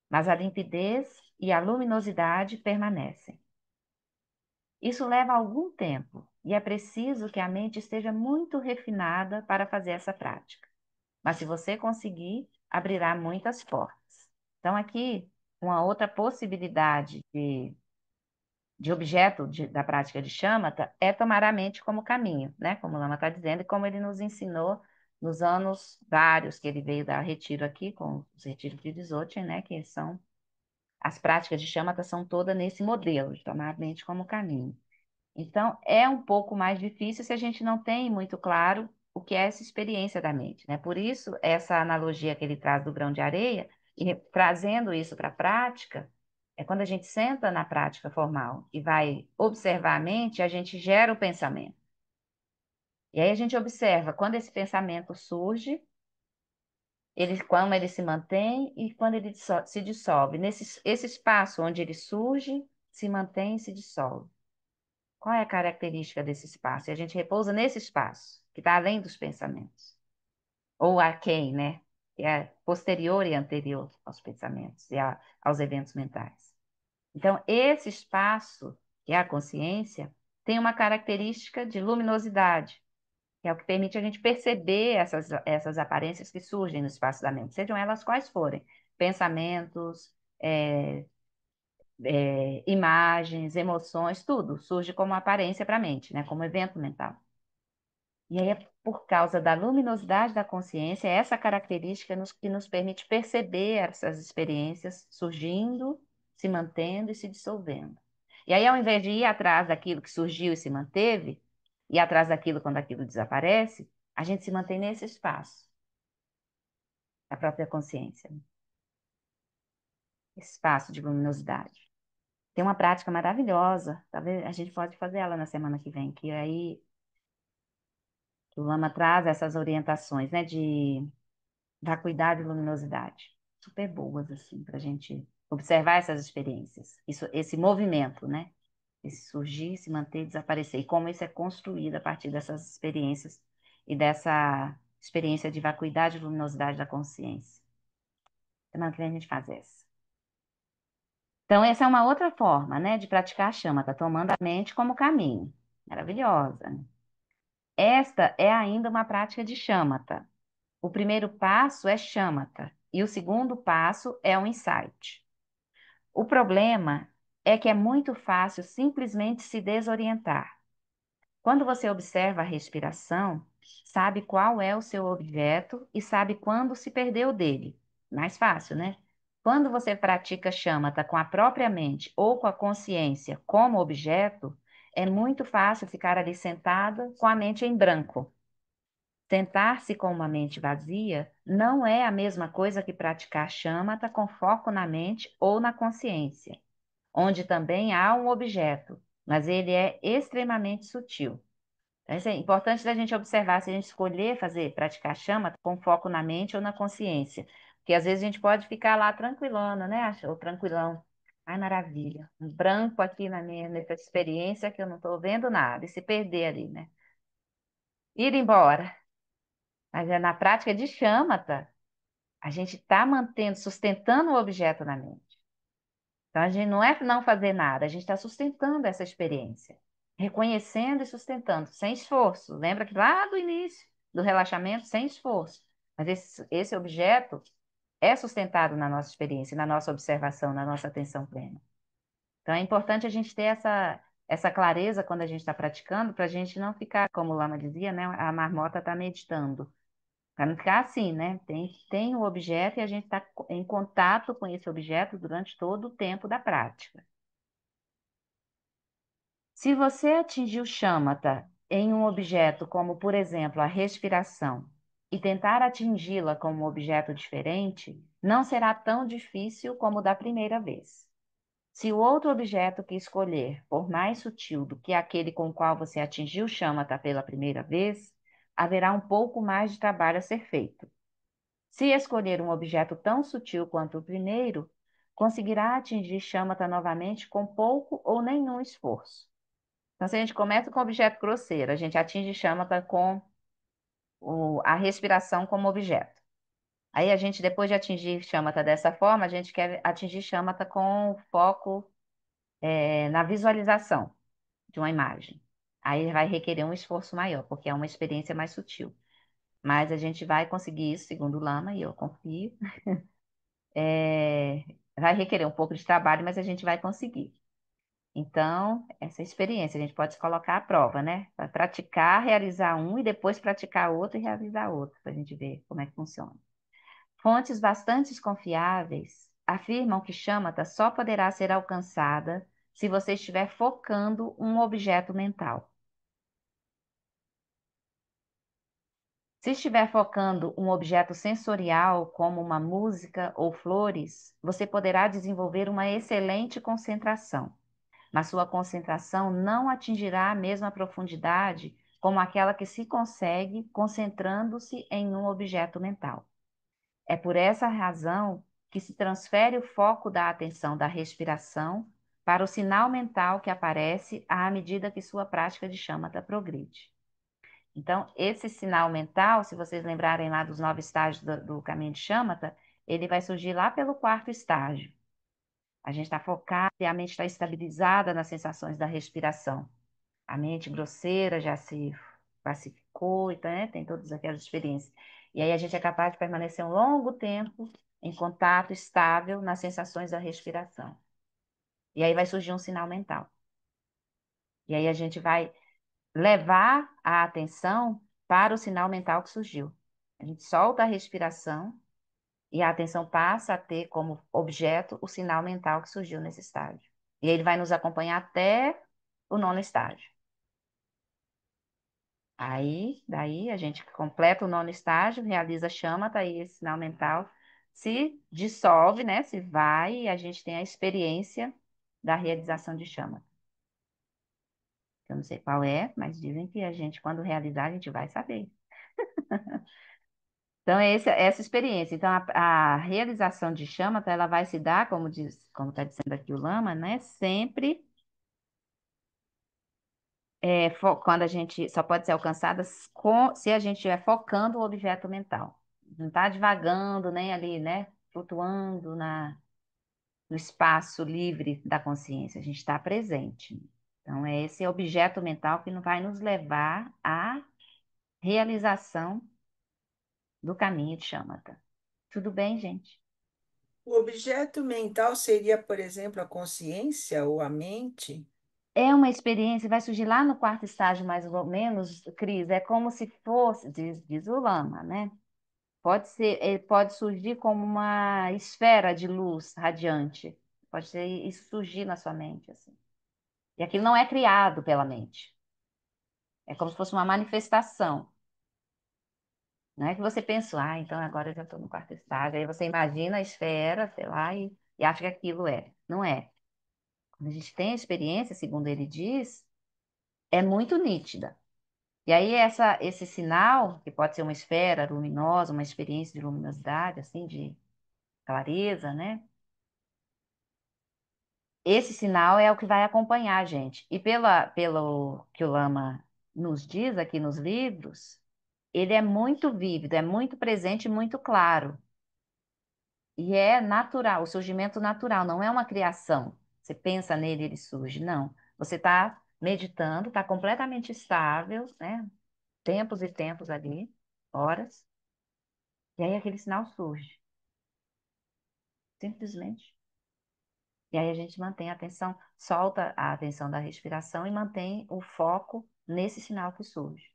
Mas a limpidez e a luminosidade permanecem. Isso leva algum tempo e é preciso que a mente esteja muito refinada para fazer essa prática. Mas se você conseguir, abrirá muitas portas. Então, aqui, uma outra possibilidade de objeto da prática de shamatha é tomar a mente como caminho, né? Como o Lama está dizendo, e como ele nos ensinou nos anos vários que ele veio dar retiro aqui, com os retiros de Dzogchen, né? Que são, as práticas de shamatha são todas nesse modelo, de tomar a mente como caminho. Então, é um pouco mais difícil se a gente não tem muito claro o que é essa experiência da mente, né? Por isso, essa analogia que ele traz do grão de areia, e trazendo isso para a prática, é quando a gente senta na prática formal e vai observar a mente, a gente gera o pensamento. E aí a gente observa quando esse pensamento surge, como ele se mantém e quando ele se dissolve. Esse espaço onde ele surge, se mantém e se dissolve. Qual é a característica desse espaço? E a gente repousa nesse espaço, que está além dos pensamentos. Ou aquém, né? Que é posterior e anterior aos pensamentos e aos eventos mentais. Então, esse espaço, que é a consciência, tem uma característica de luminosidade, que é o que permite a gente perceber essas aparências que surgem no espaço da mente, sejam elas quais forem. Pensamentos, imagens, emoções, tudo surge como aparência para a mente, né? Como evento mental. E aí é por causa da luminosidade da consciência, essa característica que nos permite perceber essas experiências surgindo, se mantendo e se dissolvendo. E aí, ao invés de ir atrás daquilo que surgiu e se manteve, ir atrás daquilo quando aquilo desaparece, a gente se mantém nesse espaço, da própria consciência, né? Esse espaço de luminosidade. Tem uma prática maravilhosa, talvez a gente pode fazer ela na semana que vem, que aí o Lama traz essas orientações, né, de vacuidade e luminosidade, super boas, assim, para a gente observar essas experiências, esse movimento, né, esse surgir, se manter, desaparecer, e como isso é construído a partir dessas experiências e dessa experiência de vacuidade e luminosidade da consciência. Semana que vem a gente faz essa. Então, essa é uma outra forma, né, de praticar a shamatha, tomando a mente como caminho. Maravilhosa, né? Esta é ainda uma prática de shamatha. O primeiro passo é shamatha e o segundo passo é o insight. O problema é que é muito fácil simplesmente se desorientar. Quando você observa a respiração, sabe qual é o seu objeto e sabe quando se perdeu dele. Mais fácil, né? Quando você pratica shamatha com a própria mente ou com a consciência como objeto, é muito fácil ficar ali sentada com a mente em branco. Sentar-se com uma mente vazia não é a mesma coisa que praticar shamatha com foco na mente ou na consciência, onde também há um objeto, mas ele é extremamente sutil. Então, isso é importante da gente observar se a gente escolher praticar chama com foco na mente ou na consciência. Porque às vezes a gente pode ficar lá tranquilona, né? Ou tranquilão. Ai, maravilha. Um branco aqui nessa experiência que eu não estou vendo nada. E se perder ali, né? Ir embora. Mas é na prática de chamata, a gente está mantendo, sustentando o objeto na mente. Então, a gente não é não fazer nada, a gente está sustentando essa experiência, reconhecendo e sustentando, sem esforço. Lembra que lá do início do relaxamento, sem esforço. Mas esse objeto é sustentado na nossa experiência, na nossa observação, na nossa atenção plena. Então, é importante a gente ter essa clareza quando a gente está praticando, para a gente não ficar, como o Lama dizia, né? A marmota está meditando. Para não ficar assim, né? Tem o objeto e a gente está em contato com esse objeto durante todo o tempo da prática. Se você atingir o shamatha em um objeto, como por exemplo a respiração, e tentar atingi-la com um objeto diferente, não será tão difícil como da primeira vez. Se o outro objeto que escolher for mais sutil do que aquele com o qual você atingiu o shamatha pela primeira vez, haverá um pouco mais de trabalho a ser feito. Se escolher um objeto tão sutil quanto o primeiro, conseguirá atingir shamatha novamente com pouco ou nenhum esforço. Então, se a gente começa com objeto grosseiro, a gente atinge shamatha com a respiração como objeto. Aí a gente, depois de atingir shamatha dessa forma, a gente quer atingir shamatha com foco na visualização de uma imagem. Aí vai requerer um esforço maior, porque é uma experiência mais sutil. Mas a gente vai conseguir isso, segundo o Lama, e eu confio. Vai requerer um pouco de trabalho, mas a gente vai conseguir. Então, essa experiência a gente pode se colocar à prova, né? Para praticar, realizar um e depois praticar outro e realizar outro, para a gente ver como é que funciona. Fontes bastante confiáveis afirmam que shamatha só poderá ser alcançada se você estiver focando um objeto mental. Se estiver focando um objeto sensorial, como uma música ou flores, você poderá desenvolver uma excelente concentração, mas sua concentração não atingirá a mesma profundidade como aquela que se consegue concentrando-se em um objeto mental. É por essa razão que se transfere o foco da atenção da respiração para o sinal mental que aparece à medida que sua prática de shamatha progride. Então, esse sinal mental, se vocês lembrarem lá dos 9 estágios do caminho de shamatha, ele vai surgir lá pelo 4º estágio. A gente está focado e a mente está estabilizada nas sensações da respiração. A mente grosseira já se pacificou, então, né, tem todas aquelas experiências. E aí a gente é capaz de permanecer um longo tempo em contato estável nas sensações da respiração. E aí vai surgir um sinal mental. E aí a gente vai levar a atenção para o sinal mental que surgiu. A gente solta a respiração e a atenção passa a ter como objeto o sinal mental que surgiu nesse estágio. E ele vai nos acompanhar até o 9º estágio. Aí, daí, a gente completa o 9º estágio, realiza shamatha, aí esse sinal mental se dissolve, né? Se vai e a gente tem a experiência da realização de shamatha. Eu não sei qual é, mas dizem que a gente, quando realizar, a gente vai saber. Então, é essa experiência. Então, a realização de shamatha, ela vai se dar, como como está dizendo aqui o Lama, né? Sempre quando a gente só pode ser alcançada se a gente estiver focando o objeto mental. Não está divagando, nem ali, né? Flutuando no espaço livre da consciência. A gente está presente. Então, é esse objeto mental que vai nos levar à realização do caminho de shamatha. Tudo bem, gente? O objeto mental seria, por exemplo, a consciência ou a mente? É uma experiência, vai surgir lá no 4º estágio, mais ou menos, Cris, é como se fosse, diz o Lama, né? Pode ser, ele pode surgir como uma esfera de luz radiante. Pode ser isso surgir na sua mente, assim. E aquilo não é criado pela mente. É como se fosse uma manifestação. Não é que você pensou, então agora eu já estou no 4º estágio. Aí você imagina a esfera, sei lá, e acha que aquilo é. Não é. Quando a gente tem a experiência, segundo ele diz, é muito nítida. E aí esse sinal, que pode ser uma esfera luminosa, uma experiência de luminosidade, assim, de clareza, né? Esse sinal é o que vai acompanhar a gente. E pelo que o Lama nos diz aqui nos livros, ele é muito vívido, é muito presente e muito claro. E é natural, o surgimento natural, não é uma criação. Você pensa nele, ele surge. Não. Você está meditando, está completamente estável, né? Tempos e tempos ali, horas, e aí aquele sinal surge. Simplesmente. E aí a gente mantém a atenção, solta a atenção da respiração e mantém o foco nesse sinal que surge.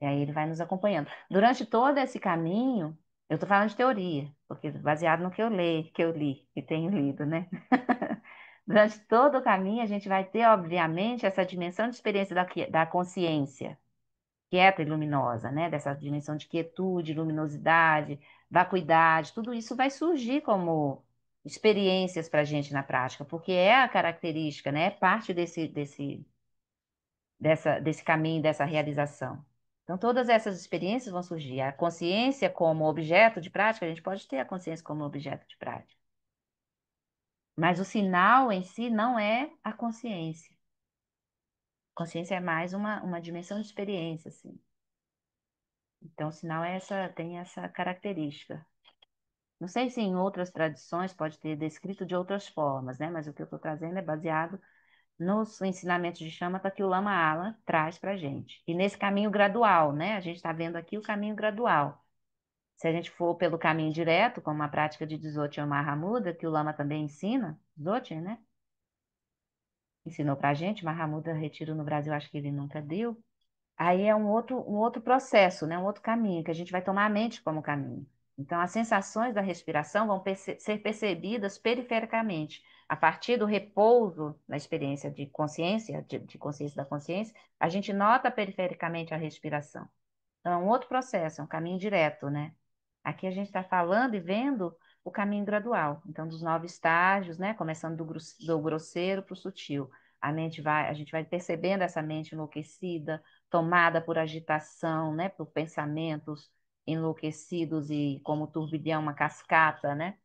E aí ele vai nos acompanhando. Durante todo esse caminho, eu estou falando de teoria, porque baseado no que eu li, e tenho lido, né? Durante todo o caminho, a gente vai ter, obviamente, essa dimensão de experiência da consciência, quieta e luminosa, né? Dessa dimensão de quietude, luminosidade, vacuidade, tudo isso vai surgir como experiências para a gente na prática, porque é a característica, né? É parte desse caminho, dessa realização. Então, todas essas experiências vão surgir. A consciência como objeto de prática, a gente pode ter a consciência como objeto de prática. Mas o sinal em si não é a consciência. A consciência é mais uma dimensão de experiência, assim. Então, o sinal tem essa característica. Não sei se em outras tradições pode ter descrito de outras formas, né? Mas o que eu estou trazendo é baseado nos ensinamentos de Shamatha que o Lama Ala traz para a gente. E nesse caminho gradual, né? A gente está vendo aqui o caminho gradual. Se a gente for pelo caminho direto, como a prática de Dzogchen Mahamudra, que o Lama também ensina, Dzogchen, né? Ensinou para a gente, Mahamudra Retiro no Brasil, acho que ele nunca deu. Aí é um outro processo, né? Um outro caminho, que a gente vai tomar a mente como caminho. Então, as sensações da respiração vão ser percebidas perifericamente, a partir do repouso na experiência de consciência da consciência, a gente nota perifericamente a respiração. Então, é um outro processo, é um caminho direto, né? Aqui a gente está falando e vendo o caminho gradual. Então, dos 9 estágios, né? Começando do grosseiro para o sutil. A gente vai percebendo essa mente enlouquecida, tomada por agitação, né? Por pensamentos enlouquecidos e como turbilhão, uma cascata, né?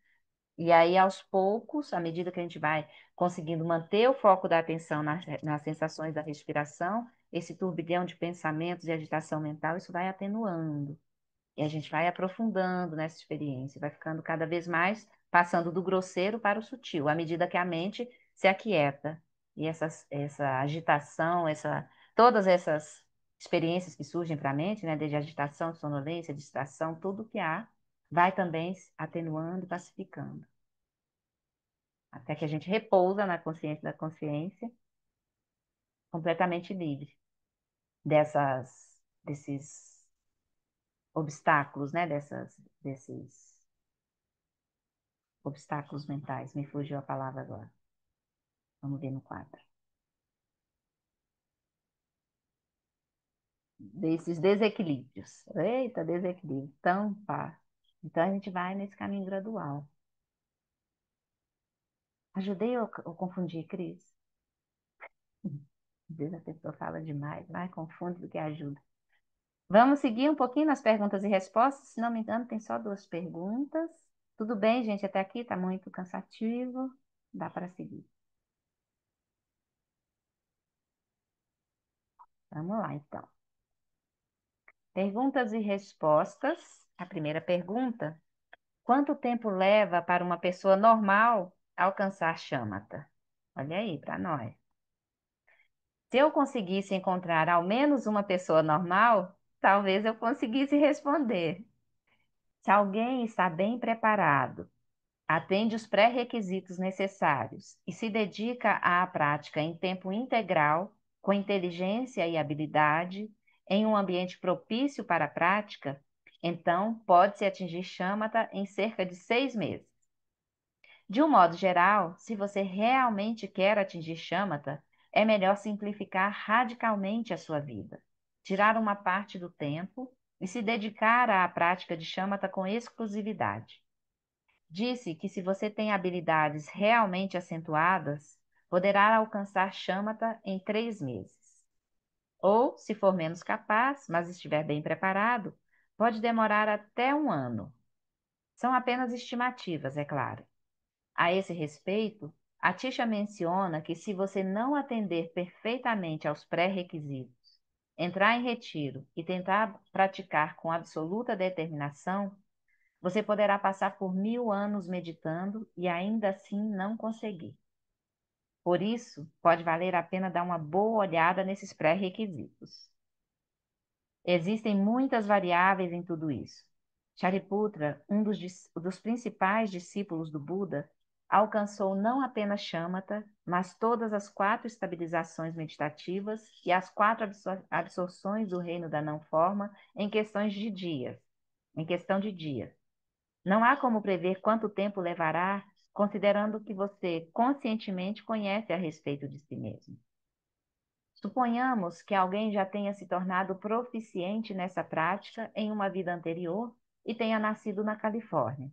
E aí, aos poucos, à medida que a gente vai conseguindo manter o foco da atenção nas sensações da respiração, esse turbilhão de pensamentos e agitação mental, isso vai atenuando. E a gente vai aprofundando nessa experiência, vai ficando cada vez mais passando do grosseiro para o sutil, à medida que a mente se aquieta. E essa agitação, todas essas experiências que surgem para a mente, né, desde agitação, sonolência, distração, tudo que há, vai também se atenuando e pacificando. Até que a gente repousa na consciência da consciência, completamente livre desses obstáculos, né? Desses obstáculos mentais. Me fugiu a palavra agora. Vamos ver no quadro. Desses desequilíbrios. Eita, desequilíbrio. Então, pá. Então, a gente vai nesse caminho gradual. Ajudei ou confundi, Cris? Às vezes a pessoa fala demais, mais confunde do que ajuda. Vamos seguir um pouquinho nas perguntas e respostas. Se não me engano, tem só 2 perguntas. Tudo bem, gente? Até aqui está muito cansativo. Dá para seguir. Vamos lá, então. Perguntas e respostas. A primeira pergunta: quanto tempo leva para uma pessoa normal alcançar Shamatha? Olha aí, para nós. Se eu conseguisse encontrar ao menos uma pessoa normal, talvez eu conseguisse responder. Se alguém está bem preparado, atende os pré-requisitos necessários e se dedica à prática em tempo integral, com inteligência e habilidade, em um ambiente propício para a prática, então pode-se atingir Shamatha em cerca de 6 meses. De um modo geral, se você realmente quer atingir Shamatha, é melhor simplificar radicalmente a sua vida, tirar uma parte do tempo e se dedicar à prática de Shamatha com exclusividade. Disse que se você tem habilidades realmente acentuadas, poderá alcançar Shamatha em 3 meses. Ou, se for menos capaz, mas estiver bem preparado, pode demorar até 1 ano. São apenas estimativas, é claro. A esse respeito, a Tisha menciona que se você não atender perfeitamente aos pré-requisitos, entrar em retiro e tentar praticar com absoluta determinação, você poderá passar por 1000 anos meditando e ainda assim não conseguir. Por isso, pode valer a pena dar uma boa olhada nesses pré-requisitos. Existem muitas variáveis em tudo isso. Shariputra, um dos principais discípulos do Buda, alcançou não apenas Shamatha, mas todas as 4 estabilizações meditativas e as 4 absorções do reino da não-forma em questões de dias. Em questão de dias. Não há como prever quanto tempo levará, considerando que você conscientemente conhece a respeito de si mesmo. Suponhamos que alguém já tenha se tornado proficiente nessa prática em uma vida anterior e tenha nascido na Califórnia.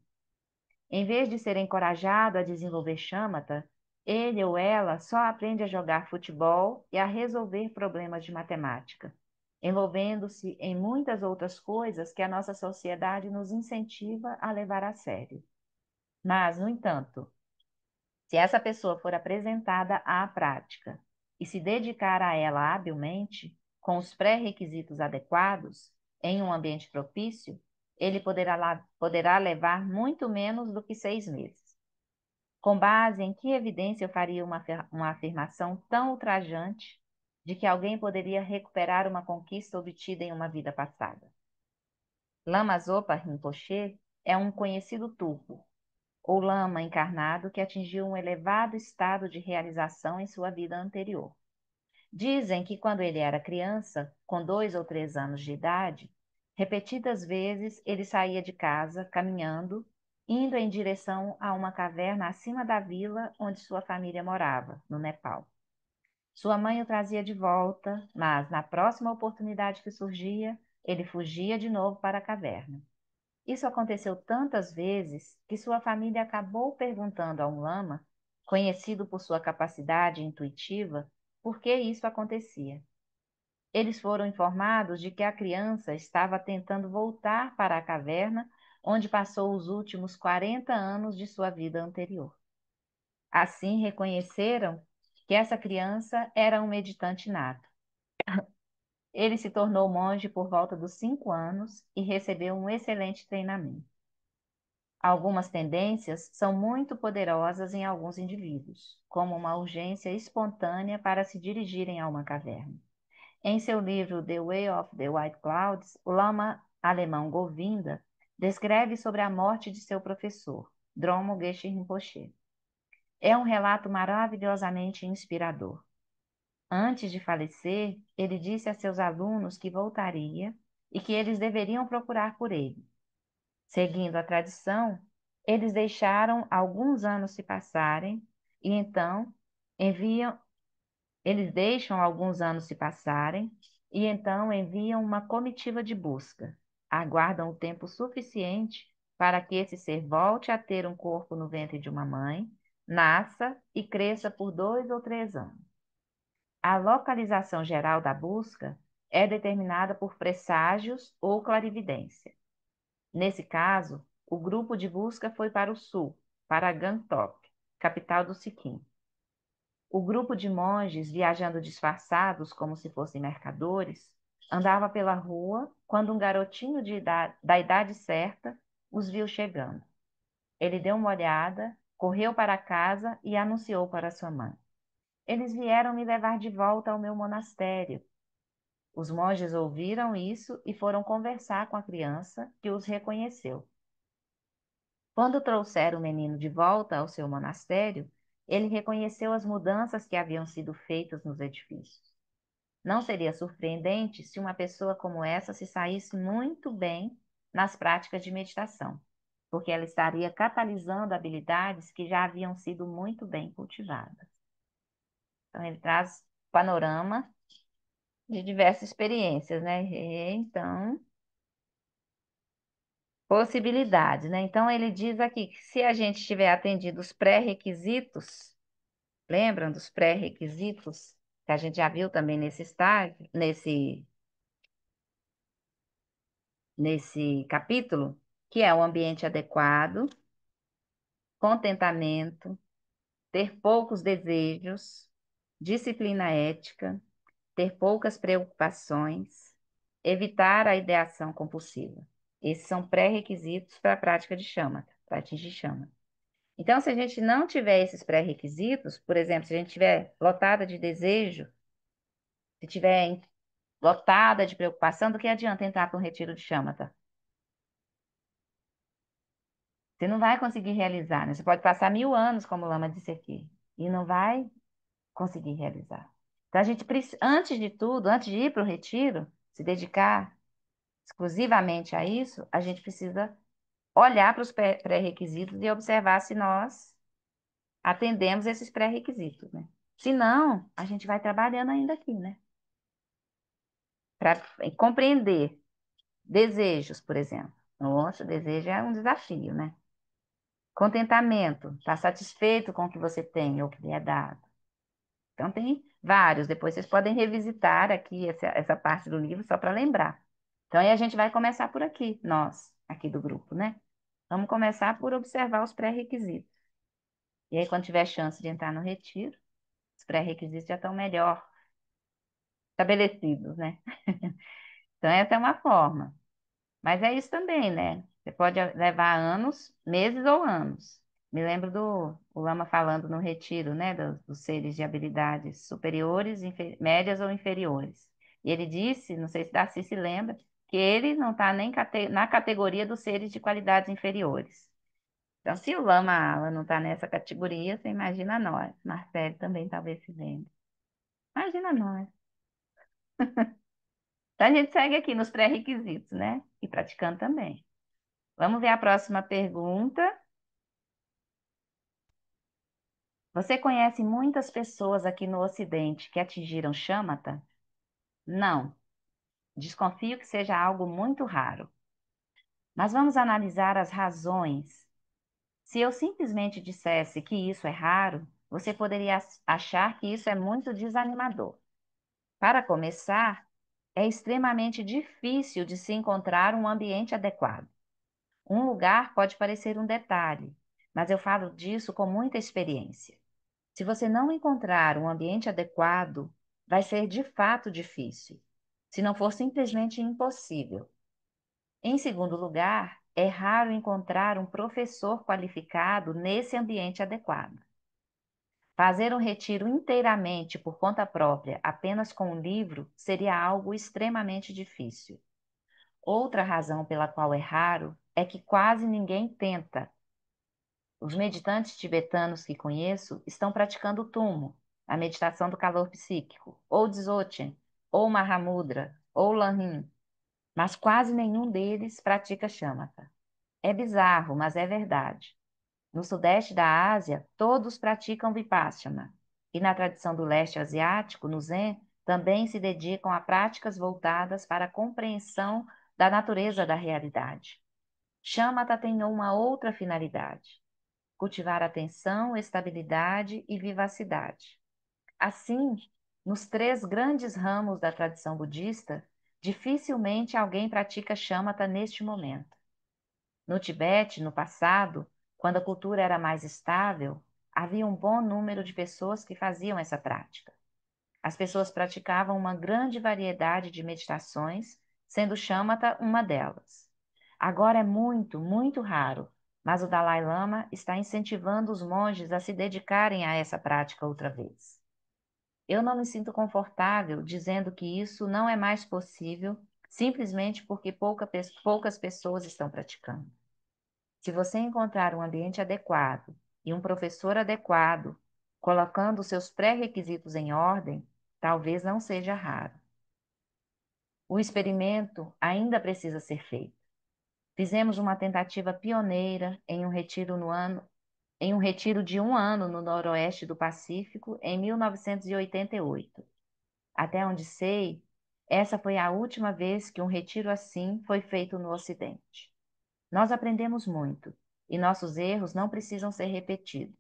Em vez de ser encorajado a desenvolver shamatha, ele ou ela só aprende a jogar futebol e a resolver problemas de matemática, envolvendo-se em muitas outras coisas que a nossa sociedade nos incentiva a levar a sério. Mas, no entanto, se essa pessoa for apresentada à prática e se dedicar a ela habilmente, com os pré-requisitos adequados, em um ambiente propício, ele poderá levar muito menos do que 6 meses. Com base em que evidência eu faria uma afirmação tão ultrajante de que alguém poderia recuperar uma conquista obtida em uma vida passada? Lama Zopa Rinpoche é um conhecido turco, ou lama encarnado que atingiu um elevado estado de realização em sua vida anterior. Dizem que quando ele era criança, com 2 ou 3 anos de idade, repetidas vezes ele saía de casa caminhando, indo em direção a uma caverna acima da vila onde sua família morava, no Nepal. Sua mãe o trazia de volta, mas na próxima oportunidade que surgia, ele fugia de novo para a caverna. Isso aconteceu tantas vezes que sua família acabou perguntando a um lama, conhecido por sua capacidade intuitiva, por que isso acontecia. Eles foram informados de que a criança estava tentando voltar para a caverna onde passou os últimos 40 anos de sua vida anterior. Assim reconheceram que essa criança era um meditante nato. Ele se tornou monge por volta dos 5 anos e recebeu um excelente treinamento. Algumas tendências são muito poderosas em alguns indivíduos, como uma urgência espontânea para se dirigirem a uma caverna. Em seu livro The Way of the White Clouds, o lama alemão Govinda descreve sobre a morte de seu professor, Drommo Geshe Rinpoche. É um relato maravilhosamente inspirador. Antes de falecer, ele disse a seus alunos que voltaria e que eles deveriam procurar por ele. Seguindo a tradição, eles deixaram alguns anos se passarem e então enviam, eles deixam alguns anos se passarem e então enviam uma comitiva de busca. Aguardam o tempo suficiente para que esse ser volte a ter um corpo no ventre de uma mãe, nasça e cresça por 2 ou 3 anos. A localização geral da busca é determinada por presságios ou clarividência. Nesse caso, o grupo de busca foi para o sul, para Gangtok, capital do Sikkim. O grupo de monges, viajando disfarçados como se fossem mercadores, andava pela rua quando um garotinho da idade certa os viu chegando. Ele deu uma olhada, correu para casa e anunciou para sua mãe: "Eles vieram me levar de volta ao meu monastério." Os monges ouviram isso e foram conversar com a criança, que os reconheceu. Quando trouxeram o menino de volta ao seu monastério, ele reconheceu as mudanças que haviam sido feitas nos edifícios. Não seria surpreendente se uma pessoa como essa se saísse muito bem nas práticas de meditação, porque ela estaria catalisando habilidades que já haviam sido muito bem cultivadas. Então, ele traz panorama de diversas experiências, né? Então, possibilidades, né? Então, ele diz aqui que se a gente tiver atendido os pré-requisitos, lembram dos pré-requisitos? que a gente já viu também nesse estágio, nesse capítulo, que é o ambiente adequado, contentamento, ter poucos desejos, disciplina ética, ter poucas preocupações, evitar a ideação compulsiva. Esses são pré-requisitos para a prática de chama, para atingir chama. Então, se a gente não tiver esses pré-requisitos, por exemplo, se a gente estiver lotada de desejo, se estiver lotada de preocupação, do que adianta entrar para um retiro de chama? Você não vai conseguir realizar, né? Você pode passar 1000 anos, como o Lama disse aqui, e não vai conseguir realizar. Então, a gente precisa, antes de tudo, antes de ir para o retiro, se dedicar exclusivamente a isso, a gente precisa olhar para os pré-requisitos e observar se nós atendemos esses pré-requisitos, né? Se não, a gente vai trabalhando ainda aqui, né? Para compreender desejos, por exemplo. Nossa, desejo é um desafio, né? Contentamento, estar satisfeito com o que você tem ou que lhe é dado. Então, tem vários. Depois vocês podem revisitar aqui essa parte do livro só para lembrar. Então, aí a gente vai começar por aqui, nós, aqui do grupo, né? Vamos começar por observar os pré-requisitos. E aí, quando tiver chance de entrar no retiro, os pré-requisitos já estão melhor estabelecidos, né? Então, essa é uma forma. Mas é isso também, né? Você pode levar anos, meses ou anos. Me lembro do o Lama falando no retiro, né? Dos seres de habilidades superiores, médias ou inferiores. E ele disse, não sei se Darcy se lembra, que ele não está nem na categoria dos seres de qualidades inferiores. Então, se o Lama Ala não está nessa categoria, você imagina nós. Marcelo também talvez se lembre. Imagina nós. Então, a gente segue aqui nos pré-requisitos, né? E praticando também. Vamos ver a próxima pergunta. Você conhece muitas pessoas aqui no Ocidente que atingiram Shamatha? Não. Desconfio que seja algo muito raro. Mas vamos analisar as razões. Se eu simplesmente dissesse que isso é raro, você poderia achar que isso é muito desanimador. Para começar, é extremamente difícil de se encontrar um ambiente adequado. Um lugar pode parecer um detalhe, mas eu falo disso com muita experiência. Se você não encontrar um ambiente adequado, vai ser de fato difícil, se não for simplesmente impossível. Em segundo lugar, é raro encontrar um professor qualificado nesse ambiente adequado. Fazer um retiro inteiramente por conta própria, apenas com um livro, seria algo extremamente difícil. Outra razão pela qual é raro é que quase ninguém tenta. Os meditantes tibetanos que conheço estão praticando o tumo, a meditação do calor psíquico, ou Dzogchen, ou Mahamudra, ou Lanhin, mas quase nenhum deles pratica Shamatha. É bizarro, mas é verdade. No sudeste da Ásia, todos praticam Vipassana, e na tradição do leste asiático, no Zen, também se dedicam a práticas voltadas para a compreensão da natureza da realidade. Shamatha tem uma outra finalidade: cultivar atenção, estabilidade e vivacidade. Assim, nos três grandes ramos da tradição budista, dificilmente alguém pratica shamatha neste momento. No Tibete, no passado, quando a cultura era mais estável, havia um bom número de pessoas que faziam essa prática. As pessoas praticavam uma grande variedade de meditações, sendo shamatha uma delas. Agora é muito, muito raro, mas o Dalai Lama está incentivando os monges a se dedicarem a essa prática outra vez. Eu não me sinto confortável dizendo que isso não é mais possível simplesmente porque poucas pessoas estão praticando. Se você encontrar um ambiente adequado e um professor adequado, colocando os seus pré-requisitos em ordem, talvez não seja raro. O experimento ainda precisa ser feito. Fizemos uma tentativa pioneira em um retiro de um ano no noroeste do Pacífico em 1988. Até onde sei, essa foi a última vez que um retiro assim foi feito no Ocidente. Nós aprendemos muito e nossos erros não precisam ser repetidos.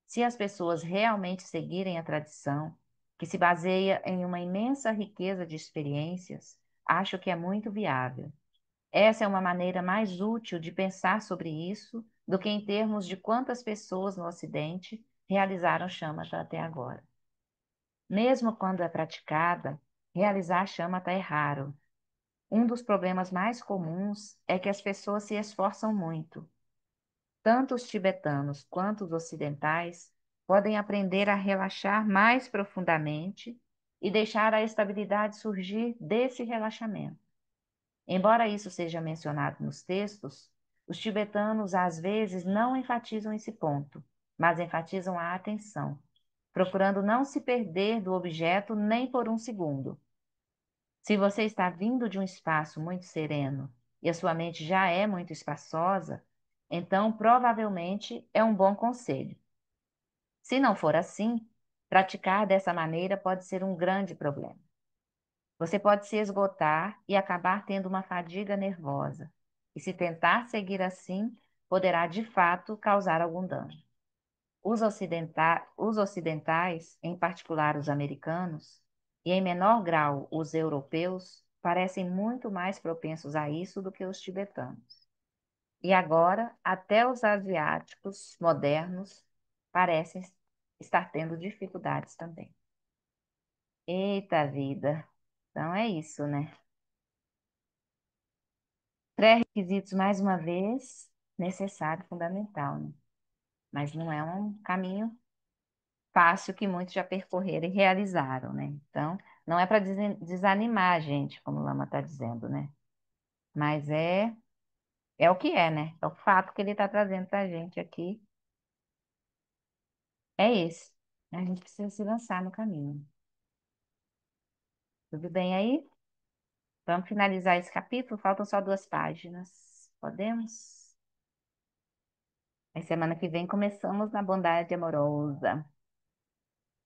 Se as pessoas realmente seguirem a tradição, que se baseia em uma imensa riqueza de experiências, acho que é muito viável. Essa é uma maneira mais útil de pensar sobre isso do que em termos de quantas pessoas no Ocidente realizaram shamatha até agora. Mesmo quando é praticada, realizar shamatha é raro. Um dos problemas mais comuns é que as pessoas se esforçam muito. Tanto os tibetanos quanto os ocidentais podem aprender a relaxar mais profundamente e deixar a estabilidade surgir desse relaxamento. Embora isso seja mencionado nos textos, os tibetanos às vezes não enfatizam esse ponto, mas enfatizam a atenção, procurando não se perder do objeto nem por um segundo. Se você está vindo de um espaço muito sereno e a sua mente já é muito espaçosa, então provavelmente é um bom conselho. Se não for assim, praticar dessa maneira pode ser um grande problema. Você pode se esgotar e acabar tendo uma fadiga nervosa. E se tentar seguir assim, poderá de fato causar algum dano. Os ocidentais, em particular os americanos, e em menor grau os europeus, parecem muito mais propensos a isso do que os tibetanos. E agora, até os asiáticos modernos parecem estar tendo dificuldades também. Eita vida! Então é isso, né? Pré-requisitos, mais uma vez, necessário, fundamental, né? Mas não é um caminho fácil que muitos já percorreram e realizaram, né? Então, não é para desanimar a gente, como o Lama está dizendo, né? Mas é o que é, né? É o fato que ele está trazendo para a gente aqui. É esse. A gente precisa se lançar no caminho. Tudo bem aí? Vamos finalizar esse capítulo? Faltam só 2 páginas. Podemos? Aí semana que vem começamos na bondade amorosa.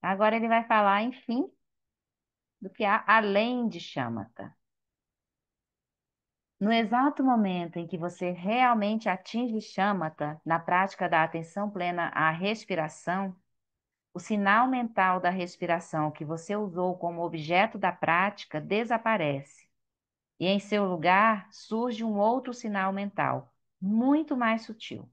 Agora ele vai falar, enfim, do que há além de Shamatha. No exato momento em que você realmente atinge Shamatha na prática da atenção plena à respiração, o sinal mental da respiração que você usou como objeto da prática desaparece. E em seu lugar surge um outro sinal mental, muito mais sutil.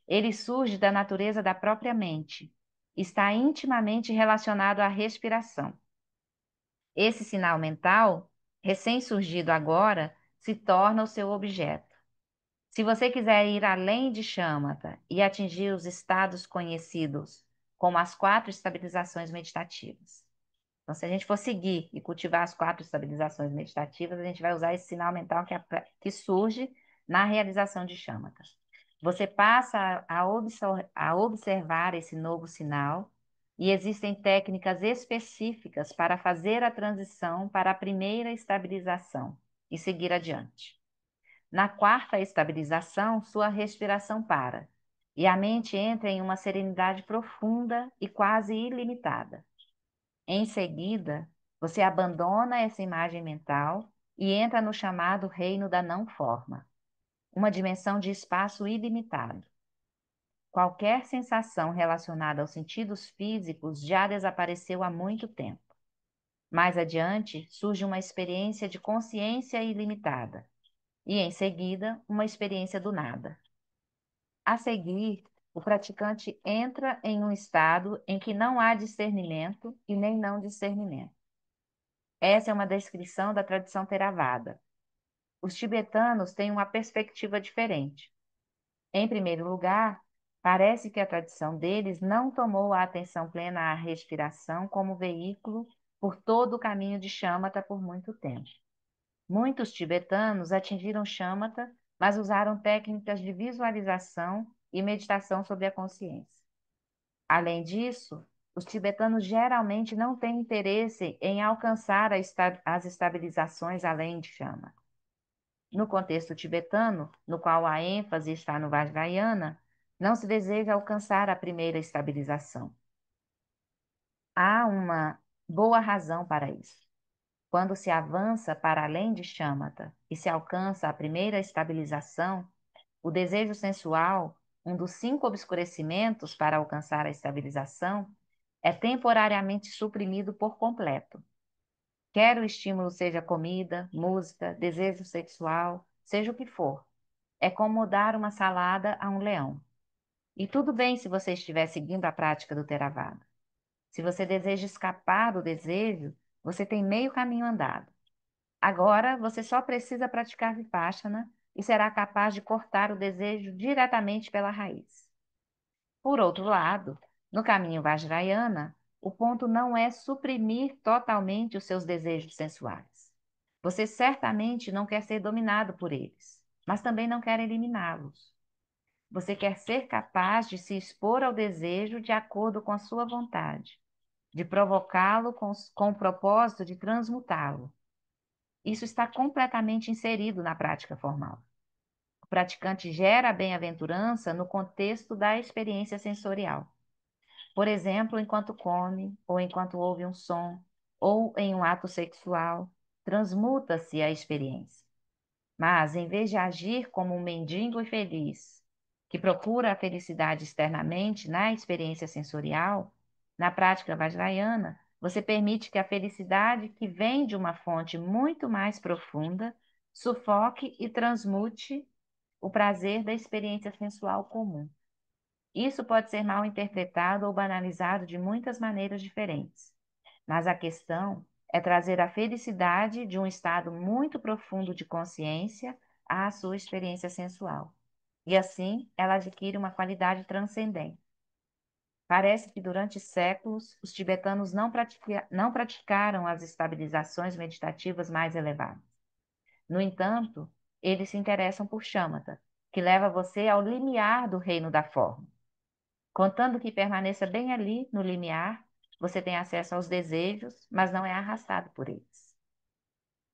Ele surge da natureza da própria mente. Está intimamente relacionado à respiração. Esse sinal mental, recém-surgido agora, se torna o seu objeto. Se você quiser ir além de Shamatha e atingir os estados conhecidos como as 4 estabilizações meditativas. Então, se a gente for seguir e cultivar as 4 estabilizações meditativas, a gente vai usar esse sinal mental que surge na realização de Shamatha. Você passa a observar esse novo sinal e existem técnicas específicas para fazer a transição para a primeira estabilização e seguir adiante. Na 4ª estabilização, sua respiração para e a mente entra em uma serenidade profunda e quase ilimitada. Em seguida, você abandona essa imagem mental e entra no chamado reino da não-forma, uma dimensão de espaço ilimitado. Qualquer sensação relacionada aos sentidos físicos já desapareceu há muito tempo. Mais adiante, surge uma experiência de consciência ilimitada e, em seguida, uma experiência do nada. A seguir, o praticante entra em um estado em que não há discernimento e nem não discernimento. Essa é uma descrição da tradição Theravada. Os tibetanos têm uma perspectiva diferente. Em primeiro lugar, parece que a tradição deles não tomou a atenção plena à respiração como veículo por todo o caminho de Shamatha por muito tempo. Muitos tibetanos atingiram Shamatha, mas usaram técnicas de visualização e meditação sobre a consciência. Além disso, os tibetanos geralmente não têm interesse em alcançar as estabilizações além de Shamatha. No contexto tibetano, no qual a ênfase está no Vajrayana, não se deseja alcançar a primeira estabilização. Há uma boa razão para isso. Quando se avança para além de Shamatha e se alcança a primeira estabilização, o desejo sensual, um dos 5 obscurecimentos para alcançar a estabilização, é temporariamente suprimido por completo. Quer o estímulo seja comida, música, desejo sexual, seja o que for. É como dar uma salada a um leão. E tudo bem se você estiver seguindo a prática do Theravada. Se você deseja escapar do desejo, você tem meio caminho andado. Agora, você só precisa praticar Vipassana e será capaz de cortar o desejo diretamente pela raiz. Por outro lado, no caminho Vajrayana, o ponto não é suprimir totalmente os seus desejos sensuais. Você certamente não quer ser dominado por eles, mas também não quer eliminá-los. Você quer ser capaz de se expor ao desejo de acordo com a sua vontade, de provocá-lo com o propósito de transmutá-lo. Isso está completamente inserido na prática formal. O praticante gera a bem-aventurança no contexto da experiência sensorial. Por exemplo, enquanto come, ou enquanto ouve um som, ou em um ato sexual, transmuta-se a experiência. Mas, em vez de agir como um mendigo infeliz, que procura a felicidade externamente na experiência sensorial, na prática vajrayana, você permite que a felicidade que vem de uma fonte muito mais profunda sufoque e transmute o prazer da experiência sensual comum. Isso pode ser mal interpretado ou banalizado de muitas maneiras diferentes, mas a questão é trazer a felicidade de um estado muito profundo de consciência à sua experiência sensual. E assim, ela adquire uma qualidade transcendente. Parece que durante séculos os tibetanos não praticaram as estabilizações meditativas mais elevadas. No entanto, eles se interessam por shamatha, que leva você ao limiar do reino da forma. Contando que permaneça bem ali, no limiar, você tem acesso aos desejos, mas não é arrastado por eles.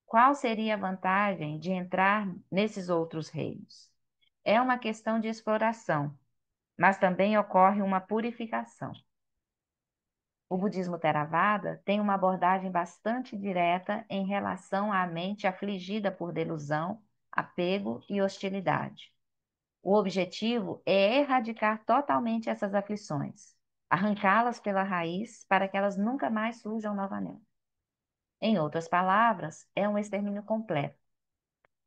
Qual seria a vantagem de entrar nesses outros reinos? É uma questão de exploração, mas também ocorre uma purificação. O budismo Theravada tem uma abordagem bastante direta em relação à mente afligida por delusão, apego e hostilidade. O objetivo é erradicar totalmente essas aflições, arrancá-las pela raiz para que elas nunca mais surjam novamente. Em outras palavras, é um extermínio completo.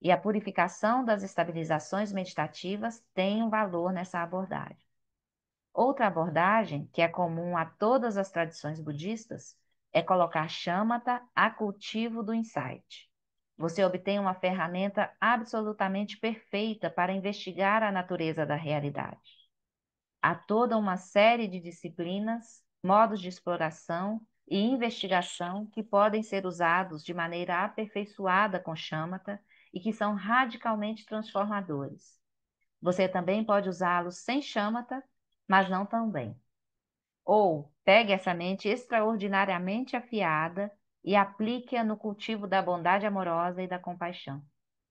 E a purificação das estabilizações meditativas tem um valor nessa abordagem. Outra abordagem, que é comum a todas as tradições budistas, é colocar shamatha a cultivo do insight. Você obtém uma ferramenta absolutamente perfeita para investigar a natureza da realidade. Há toda uma série de disciplinas, modos de exploração e investigação que podem ser usados de maneira aperfeiçoada com shamatha e que são radicalmente transformadores. Você também pode usá-los sem shamatha, mas não tão bem. Ou pegue essa mente extraordinariamente afiada e aplique-a no cultivo da bondade amorosa e da compaixão.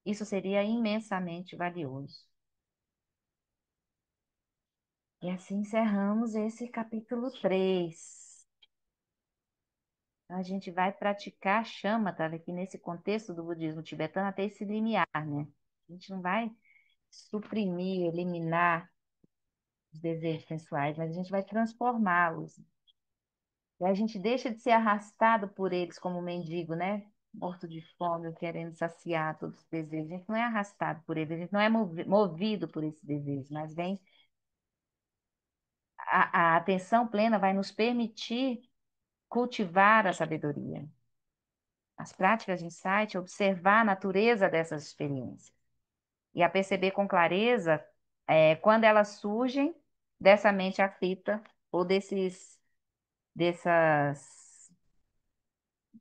Isso seria imensamente valioso. E assim encerramos esse capítulo 3. Então, a gente vai praticar shamatha aqui nesse contexto do budismo tibetano até esse limiar, né? A gente não vai suprimir, eliminar os desejos sensuais, mas a gente vai transformá-los. E a gente deixa de ser arrastado por eles como mendigo, né? Morto de fome, querendo saciar todos os desejos. A gente não é arrastado por eles, a gente não é movido por esse desejo, mas vem a atenção plena vai nos permitir cultivar a sabedoria. As práticas de insight, observar a natureza dessas experiências e a perceber com clareza quando elas surgem dessa mente aflita ou dessas,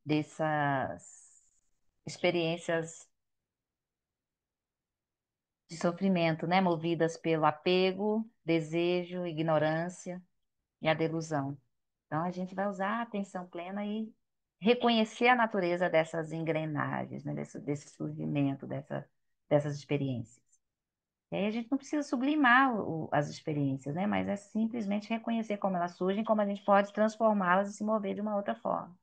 dessas experiências de sofrimento, né? Movidas pelo apego, desejo, ignorância e a delusão. Então, a gente vai usar a atenção plena e reconhecer a natureza dessas engrenagens, né? Desse surgimento, dessas experiências. E aí a gente não precisa sublimar as experiências, né? Mas é simplesmente reconhecer como elas surgem, como a gente pode transformá-las e se mover de uma outra forma.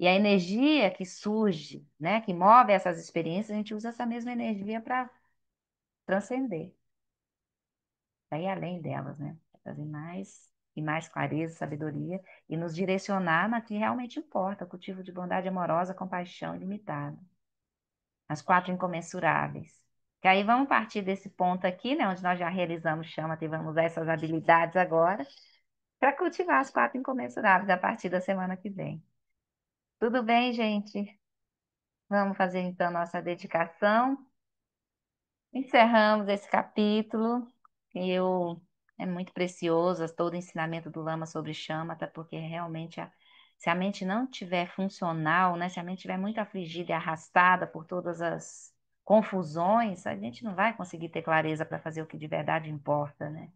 E a energia que surge, né? Que move essas experiências, a gente usa essa mesma energia para transcender, para ir além delas, né? Pra fazer mais e mais clareza, sabedoria, e nos direcionar na que realmente importa, o cultivo de bondade amorosa, compaixão ilimitada. As 4 incomensuráveis. Que aí vamos partir desse ponto aqui, né, onde nós já realizamos chama, e vamos usar essas habilidades agora, para cultivar as 4 incomensuráveis a partir da semana que vem. Tudo bem, gente? Vamos fazer então nossa dedicação. Encerramos esse capítulo, que é muito precioso, todo o ensinamento do Lama sobre Shamatha, porque realmente, se a mente não estiver funcional, né, se a mente estiver muito afligida e arrastada por todas as confusões, a gente não vai conseguir ter clareza para fazer o que de verdade importa, né?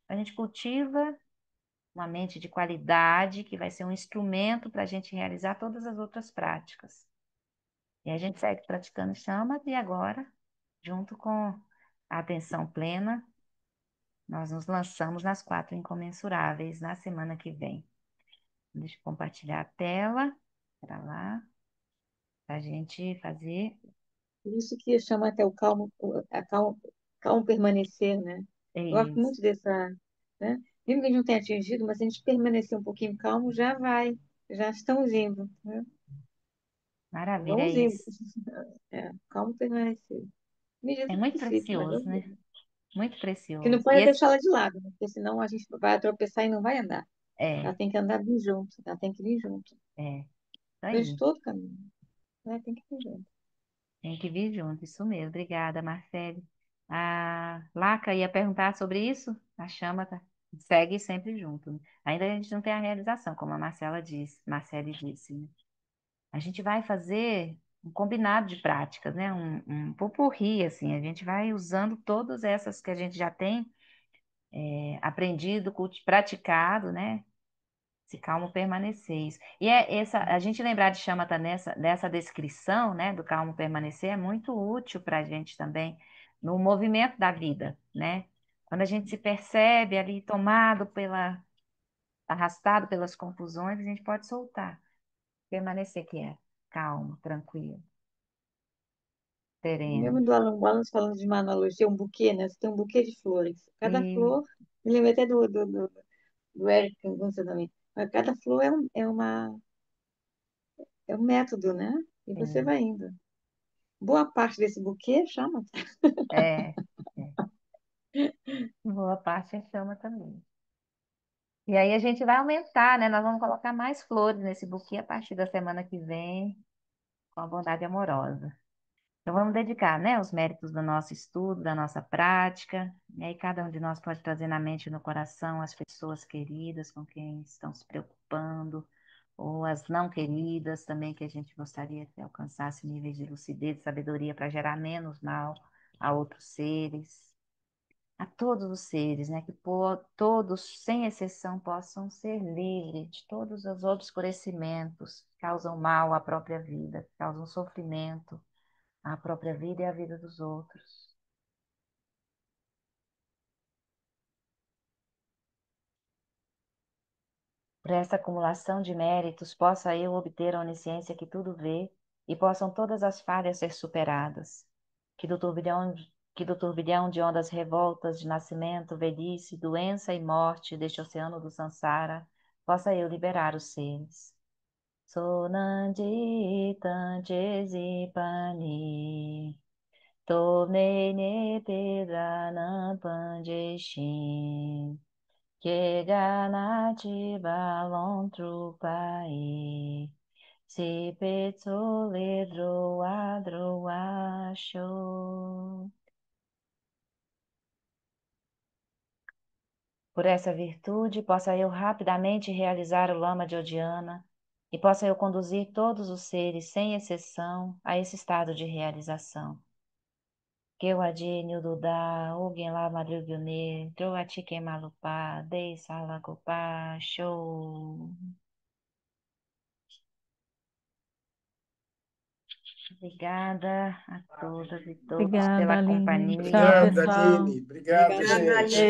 A gente cultiva uma mente de qualidade, que vai ser um instrumento para a gente realizar todas as outras práticas. E a gente segue praticando Shamatha e agora, junto com a atenção plena, nós nos lançamos nas 4 incomensuráveis na semana que vem. Deixa eu compartilhar a tela para lá, para a gente fazer Por isso que chama até o calmo, calmo permanecer, né? Eu gosto isso. muito dessa, né? Mesmo que a gente não tenha atingido, mas se a gente permanecer um pouquinho calmo, já vai, já estamos indo, né? Maravilha, é Vamos indo. isso. É, calmo permanecer. É Medida do muito princípio, mas precioso, vamos né? indo. Muito Que não precioso. E pode esse, deixá-la de lado, né? Porque senão a gente vai tropeçar e não vai andar. Ela é, tem que andar bem junto, ela tem que vir junto. isso Durante aí. todo o caminho, né? Tem que vir junto. Tem que vir junto, isso mesmo. Obrigada, Marcele. A Laca ia perguntar sobre isso? A chama segue sempre junto, né? Ainda a gente não tem a realização, como a Marcele disse, né? A gente vai fazer um combinado de práticas, né? Um popurrí, assim. A gente vai usando todas essas que a gente já tem aprendido, praticado, né? Se calmo permanecer. Isso. E a gente lembrar de Shamatha dessa descrição, né, do calmo permanecer é muito útil para a gente também no movimento da vida, né? Quando a gente se percebe ali arrastado pelas confusões, a gente pode soltar, permanecer quieto, calmo, tranquilo, sereno. Mesmo do Alan Wallace falando de uma analogia, um buquê, né? Você tem um buquê de flores. Cada E flor, me lembro até do Eric Gunsa também. Mas cada flor é um método, né? E você sim, vai indo. Boa parte desse buquê chama. é, é. Boa parte é chama também. E aí a gente vai aumentar, né? Nós vamos colocar mais flores nesse buquê a partir da semana que vem, com a bondade amorosa. Então vamos dedicar, né, os méritos do nosso estudo, da nossa prática. E aí cada um de nós pode trazer na mente e no coração as pessoas queridas com quem estão se preocupando, ou as não queridas também, que a gente gostaria que alcançasse níveis de lucidez e sabedoria para gerar menos mal a outros seres. A todos os seres, né, que todos, sem exceção, possam ser livres de todos os obscurecimentos que causam mal à própria vida, que causam sofrimento à própria vida e à vida dos outros. Por essa acumulação de méritos, possa eu obter a onisciência que tudo vê e possam todas as falhas ser superadas. Que do turbilhão de ondas revoltas de nascimento, velhice, doença e morte deste oceano do Sansara, possa eu liberar os seres. Sonandi Tanchesi Pani Tome Ne Pedrana Panjeshin Keganati Balon Trupai Si Petso Ledro Adro Asho. Por essa virtude, possa eu rapidamente realizar o Lama de Odiana e possa eu conduzir todos os seres, sem exceção, a esse estado de realização. Que eu adine o Dudá, Ugyen lá Madrugyune, Troatiken Malupá, Dei Salagopá, Show. Obrigada a todas e todos pela Obrigada, Aline. Tchau, companhia. Obrigado, pessoal. Aline. Obrigado, Obrigada, Obrigada, gente. Aline.